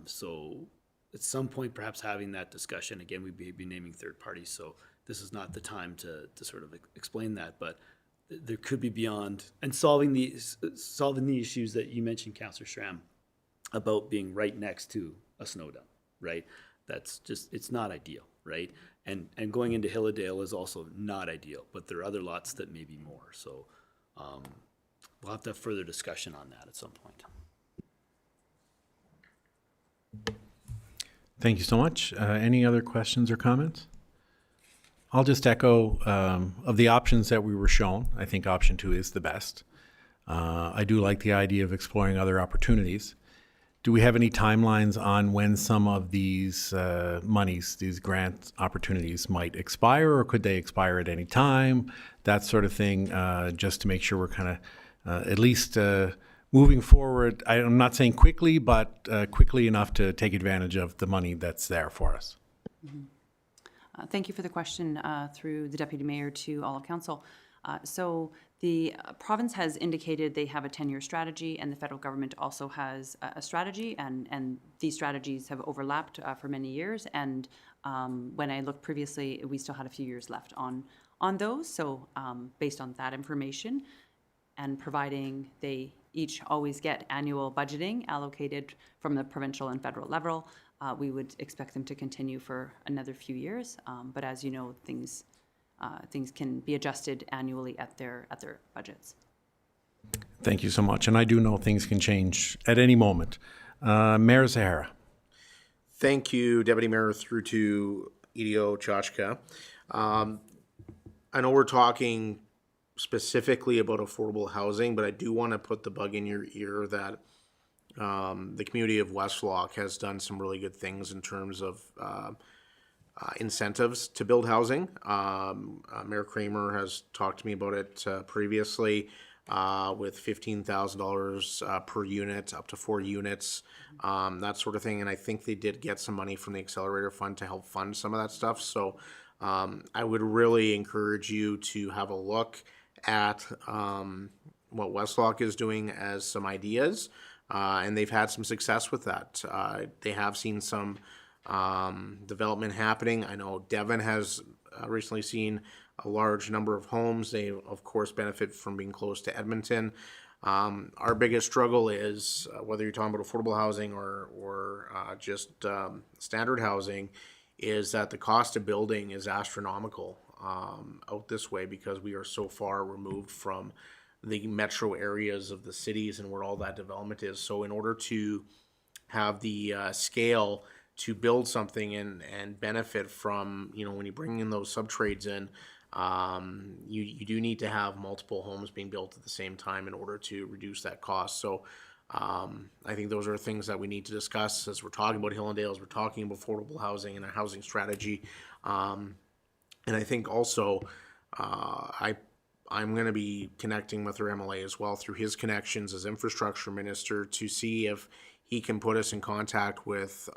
So at some point, perhaps having that discussion, again, we'd be naming third parties, so this is not the time to sort of explain that, but there could be beyond, and solving the issues that you mentioned, Councillor Schramm, about being right next to a snow dump, right? That's just, it's not ideal, right? And going into Hillendale is also not ideal, but there are other lots that may be more. So we'll have to have further discussion on that at some point. Thank you so much. Any other questions or comments? I'll just echo of the options that we were shown. I think option 2 is the best. I do like the idea of exploring other opportunities. Do we have any timelines on when some of these monies, these grant opportunities might expire, or could they expire at any time? That sort of thing, just to make sure we're kind of at least moving forward. I'm not saying quickly, but quickly enough to take advantage of the money that's there for us. Thank you for the question through the Deputy Mayor to all of Council. So the province has indicated they have a 10-year strategy, and the federal government also has a strategy, and these strategies have overlapped for many years. And when I looked previously, we still had a few years left on those. So based on that information, and providing they each always get annual budgeting allocated from the provincial and federal level, we would expect them to continue for another few years. But as you know, things can be adjusted annually at their budgets. Thank you so much. And I do know things can change at any moment. Mayor Zahara. Thank you, Deputy Mayor, through to EDO Chachka. I know we're talking specifically about affordable housing, but I do want to put the bug in your ear that the community of West Loch has done some really good things in terms of incentives to build housing. Mayor Kramer has talked to me about it previously with $15,000 per unit, up to 4 units, that sort of thing. And I think they did get some money from the Accelerator Fund to help fund some of that stuff. So I would really encourage you to have a look at what Westlock is doing as some ideas, and they've had some success with that. They have seen some development happening. I know Devon has recently seen a large number of homes. They, of course, benefit from being close to Edmonton. Our biggest struggle is whether you're talking about affordable housing or just standard housing, is that the cost of building is astronomical out this way because we are so far removed from the metro areas of the cities and where all that development is. So in order to have the scale to build something and benefit from, when you bring in those sub-trades in, you do need to have multiple homes being built at the same time in order to reduce that cost. So I think those are things that we need to discuss as we're talking about Hillendale, as we're talking about affordable housing and a housing strategy. And I think also I'm going to be connecting with our MLA as well through his connections as infrastructure minister to see if he can put us in contact with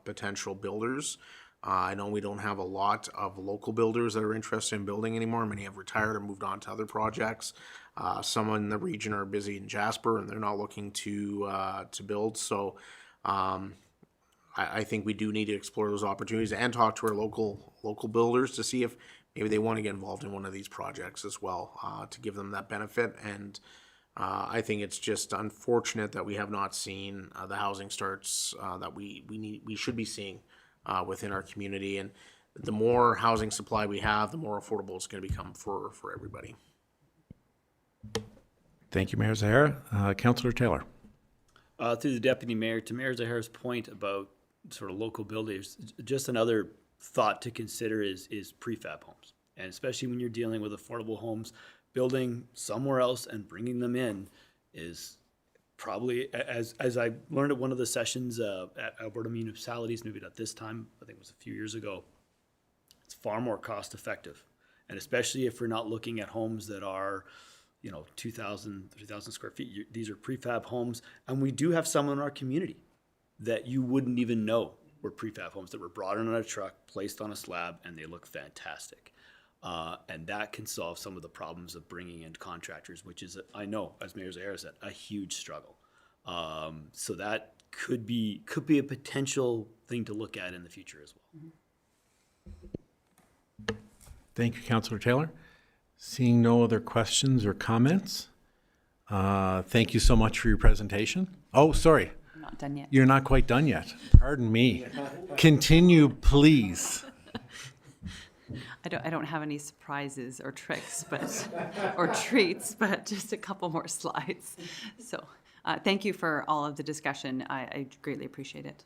potential builders. I know we don't have a lot of local builders that are interested in building anymore. Many have retired or moved on to other projects. Some in the region are busy in Jasper and they're not looking to build. So I think we do need to explore those opportunities and talk to our local builders to see if maybe they want to get involved in one of these projects as well, to give them that benefit. And I think it's just unfortunate that we have not seen the housing starts that we should be seeing within our community. And the more housing supply we have, the more affordable it's going to become for everybody. Thank you, Mayor Zahara. Councillor Taylor. Through the deputy mayor, to Mayor Zahara's point about sort of local builders, just another thought to consider is prefab homes. And especially when you're dealing with affordable homes, building somewhere else and bringing them in is probably, as I learned at one of the sessions at Alberta Municipalities, maybe not this time, I think it was a few years ago, it's far more cost effective. And especially if we're not looking at homes that are 2,000, 3,000 square feet. These are prefab homes. And we do have some in our community that you wouldn't even know were prefab homes that were brought in on a truck, placed on a slab, and they look fantastic. And that can solve some of the problems of bringing in contractors, which is, I know, as Mayor Zahara said, a huge struggle. So that could be a potential thing to look at in the future as well. Thank you, Councillor Taylor. Seeing no other questions or comments, thank you so much for your presentation. Oh, sorry. I'm not done yet. You're not quite done yet. Pardon me. Continue, please. I don't have any surprises or tricks, or treats, but just a couple more slides. So thank you for all of the discussion. I greatly appreciate it.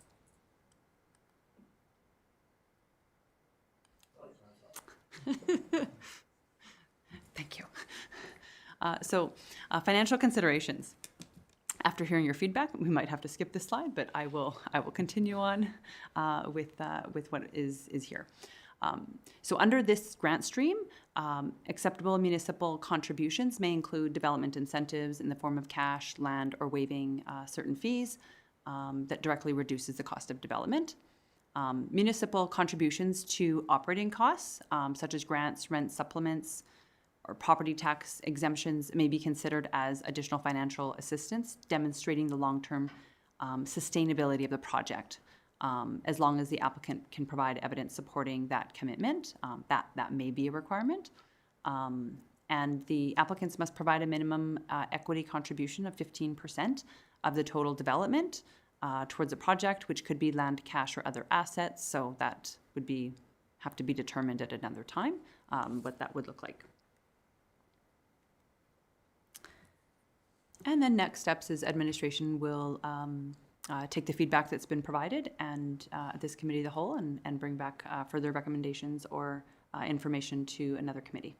Thank you. Financial considerations. After hearing your feedback, we might have to skip this slide, but I will continue on with what is here. So under this grant stream, acceptable municipal contributions may include development incentives in the form of cash, land, or waiving certain fees that directly reduces the cost of development. Municipal contributions to operating costs, such as grants, rent supplements, or property tax exemptions may be considered as additional financial assistance, demonstrating the long-term sustainability of the project. As long as the applicant can provide evidence supporting that commitment, that may be a requirement. And the applicants must provide a minimum equity contribution of 15% of the total development towards a project, which could be land, cash, or other assets. So that would have to be determined at another time, what that would look like. And then next steps is administration will take the feedback that's been provided and this committee of the whole and bring back further recommendations or information to another committee.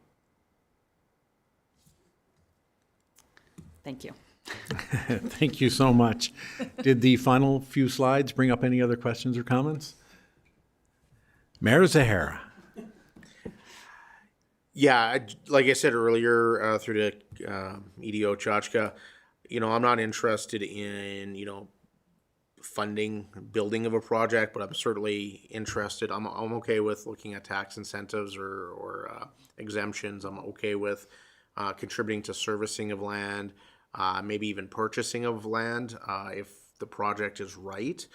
Thank you. Thank you so much. Did the final few slides bring up any other questions or comments? Mayor Zahara. Yeah, like I said earlier, through the EDO Chachka, I'm not interested in, funding building of a project, but I'm certainly interested. I'm okay with looking at tax incentives or exemptions. I'm okay with contributing to servicing of land, maybe even purchasing of land if the project is right.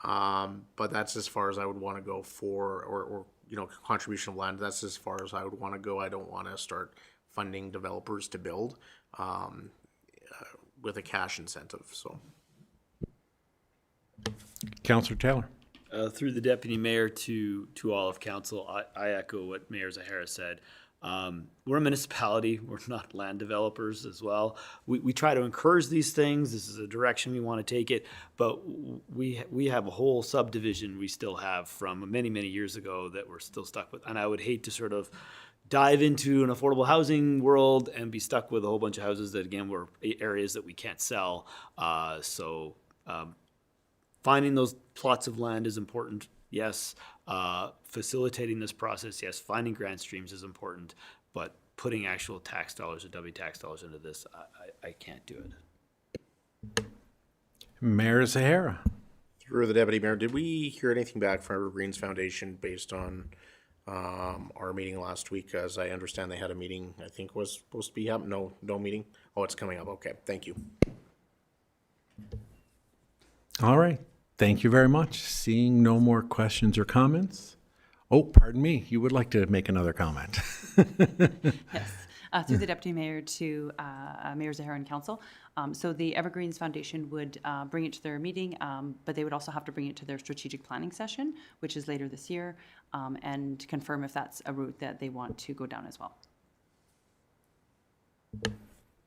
But that's as far as I would want to go for, or contribution of land. That's as far as I would want to go. I don't want to start funding developers to build with a cash incentive. So, Councillor Taylor. Through the deputy mayor to all of council, I echo what Mayor Zahara said. We're a municipality. We're not land developers as well. We try to encourage these things. This is a direction we want to take it, but we have a whole subdivision we still have from many, many years ago that we're still stuck with. And I would hate to sort of dive into an affordable housing world and be stuck with a whole bunch of houses that, again, were areas that we can't sell. Finding those plots of land is important, yes. Facilitating this process, yes. Finding grant streams is important, but putting actual tax dollars or W tax dollars into this, I can't do it. Mayor Zahara. through the deputy mayor, did we hear anything back from Evergreens Foundation based on our meeting last week? As I understand, they had a meeting, I think was supposed to be up. No meeting. Oh, it's coming up. Okay, thank you. All right. Thank you very much. Seeing no more questions or comments. Oh, pardon me. You would like to make another comment. Yes, through the deputy mayor to Mayor Zahara and council. So the Evergreens Foundation would bring it to their meeting, but they would also have to bring it to their strategic planning session, which is later this year, and confirm if that's a route that they want to go down as well.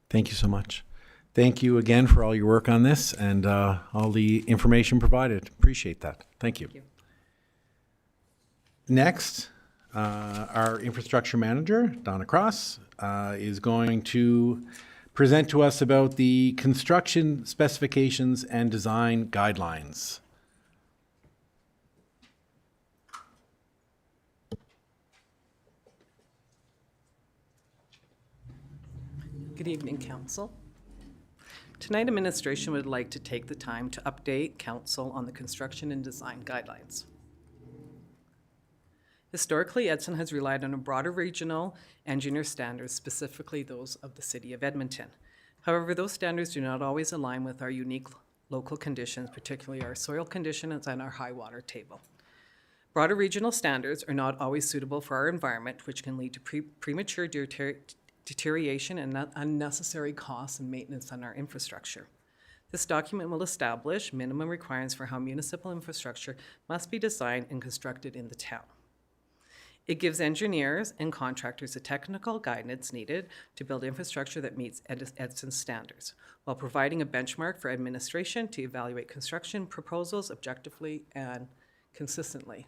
Thank you so much. Thank you again for all your work on this and all the information provided. Appreciate that. Thank you. Next, our infrastructure manager, Donna Cross, is going to present to us about the construction specifications and design guidelines. Good evening, Council. Tonight, administration would like to take the time to update Council on the construction and design guidelines. Historically, Edson has relied on a broader regional engineer standards, specifically those of the City of Edmonton. However, those standards do not always align with our unique local conditions, particularly our soil conditions and our high water table. Broader regional standards are not always suitable for our environment, which can lead to premature deterioration and unnecessary costs and maintenance on our infrastructure. This document will establish minimum requirements for how municipal infrastructure must be designed and constructed in the town. It gives engineers and contractors the technical guidance needed to build infrastructure that meets Edson's standards, while providing a benchmark for administration to evaluate construction proposals objectively and consistently.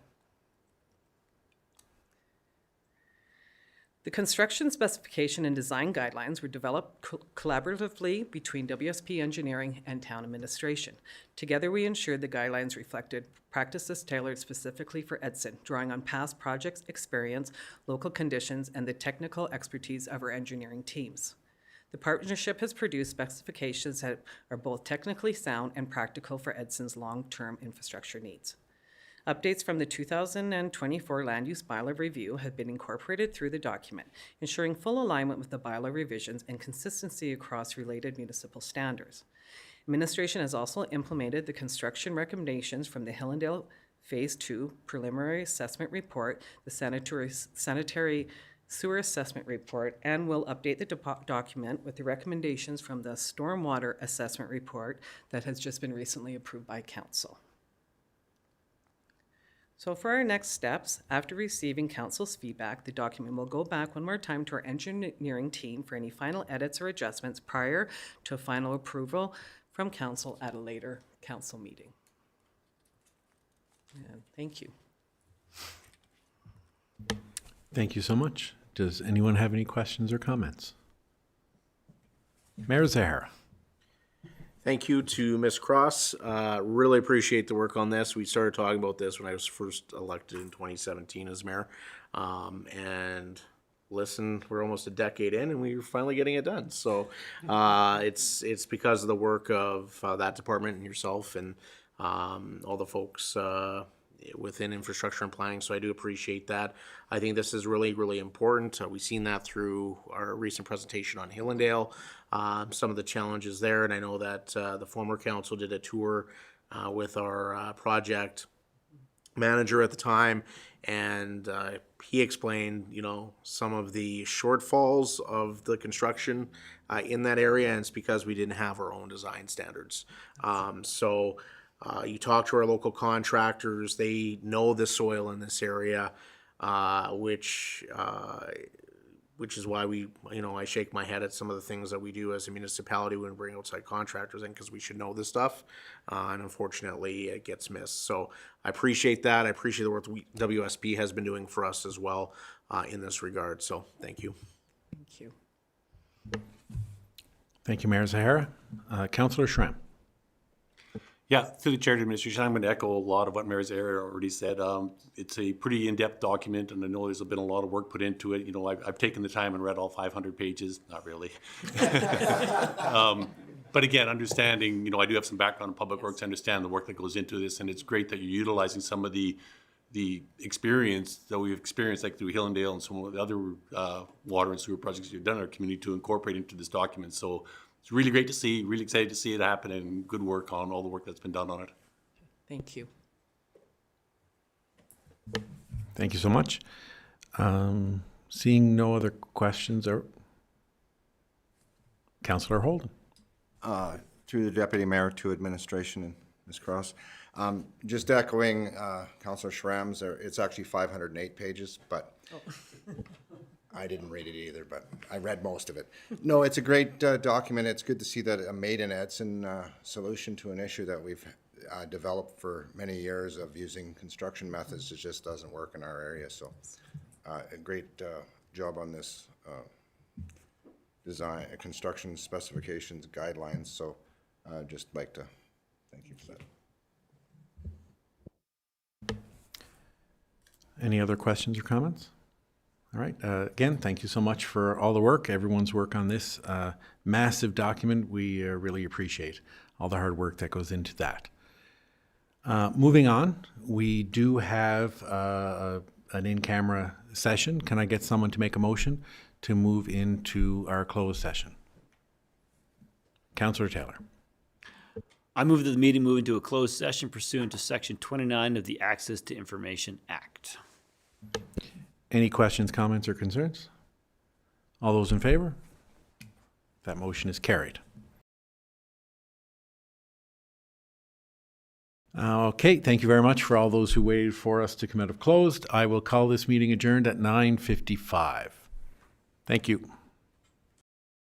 The construction specification and design guidelines were developed collaboratively between WSP Engineering and Town Administration. Together, we ensured the guidelines reflected practices tailored specifically for Edson, drawing on past projects experience, local conditions, and the technical expertise of our engineering teams. The partnership has produced specifications that are both technically sound and practical for Edson's long-term infrastructure needs. Updates from the 2024 Land Use Bylaw Review have been incorporated through the document, ensuring full alignment with the bylaw revisions and consistency across related municipal standards. Administration has also implemented the construction recommendations from the Hillendale Phase 2 Preliminary Assessment Report, the Sanitary Sewer Assessment Report, and will update the document with the recommendations from the Stormwater Assessment Report that has just been recently approved by Council. So for our next steps, after receiving Council's feedback, the document will go back one more time to our engineering team for any final edits or adjustments prior to a final approval from Council at a later Council meeting. And thank you. Thank you so much. Does anyone have any questions or comments? Mayor Zahara. Thank you to Ms. Cross. Really appreciate the work on this. We started talking about this when I was first elected in 2017 as mayor. And listen, we're almost a decade in and we're finally getting it done. So it's because of the work of that department and yourself and all the folks within infrastructure and planning, so I do appreciate that. I think this is really, really important. We've seen that through our recent presentation on Hillendale, some of the challenges there, and I know that the former council did a tour with our project manager at the time, and he explained, some of the shortfalls of the construction in that area, and it's because we didn't have our own design standards. You talk to our local contractors, they know the soil in this area, which is why I shake my head at some of the things that we do as a municipality when we bring outside contractors in, because we should know this stuff, and unfortunately it gets missed. So I appreciate that. I appreciate the work WSP has been doing for us as well in this regard. So thank you. Thank you. Thank you, Mayor Zahara. Councillor Schramm. Yeah, through the chair to administration, I'm going to echo a lot of what Mayor Zahara already said. It's a pretty in-depth document, and I know there's been a lot of work put into it. I've taken the time and read all 500 pages. Not really. But again, understanding, I do have some background in public works, I understand the work that goes into this, and it's great that you're utilizing some of the experience that we've experienced, like through Hillendale and some of the other water and sewer projects you've done in our community, to incorporate into this document. So it's really great to see, really excited to see it happen, and good work on all the work that's been done on it. Thank you. Thank you so much. Seeing no other questions, Councillor Holden. Through the Deputy Mayor to administration and Ms. Cross. Just echoing Councillor Schramm's, it's actually 508 pages, but I didn't read it either, but I read most of it. No, it's a great document. It's good to see that a Made in Edson solution to an issue that we've developed for many years of using construction methods. It just doesn't work in our area. So a great job on this design, construction specifications, guidelines. So just like to thank you for that. Any other questions or comments? All right. Again, thank you so much for all the work, everyone's work on this massive document. We really appreciate all the hard work that goes into that. Moving on, we do have an in-camera session. Can I get someone to make a motion to move into our closed session? Councillor Taylor. I move that the meeting move into a closed session pursuant to Section 29 of the Access to Information Act. Any questions, comments, or concerns? All those in favor? That motion is carried. Okay, thank you very much for all those who waited for us to come out of closed. I will call this meeting adjourned at 9:55. Thank you.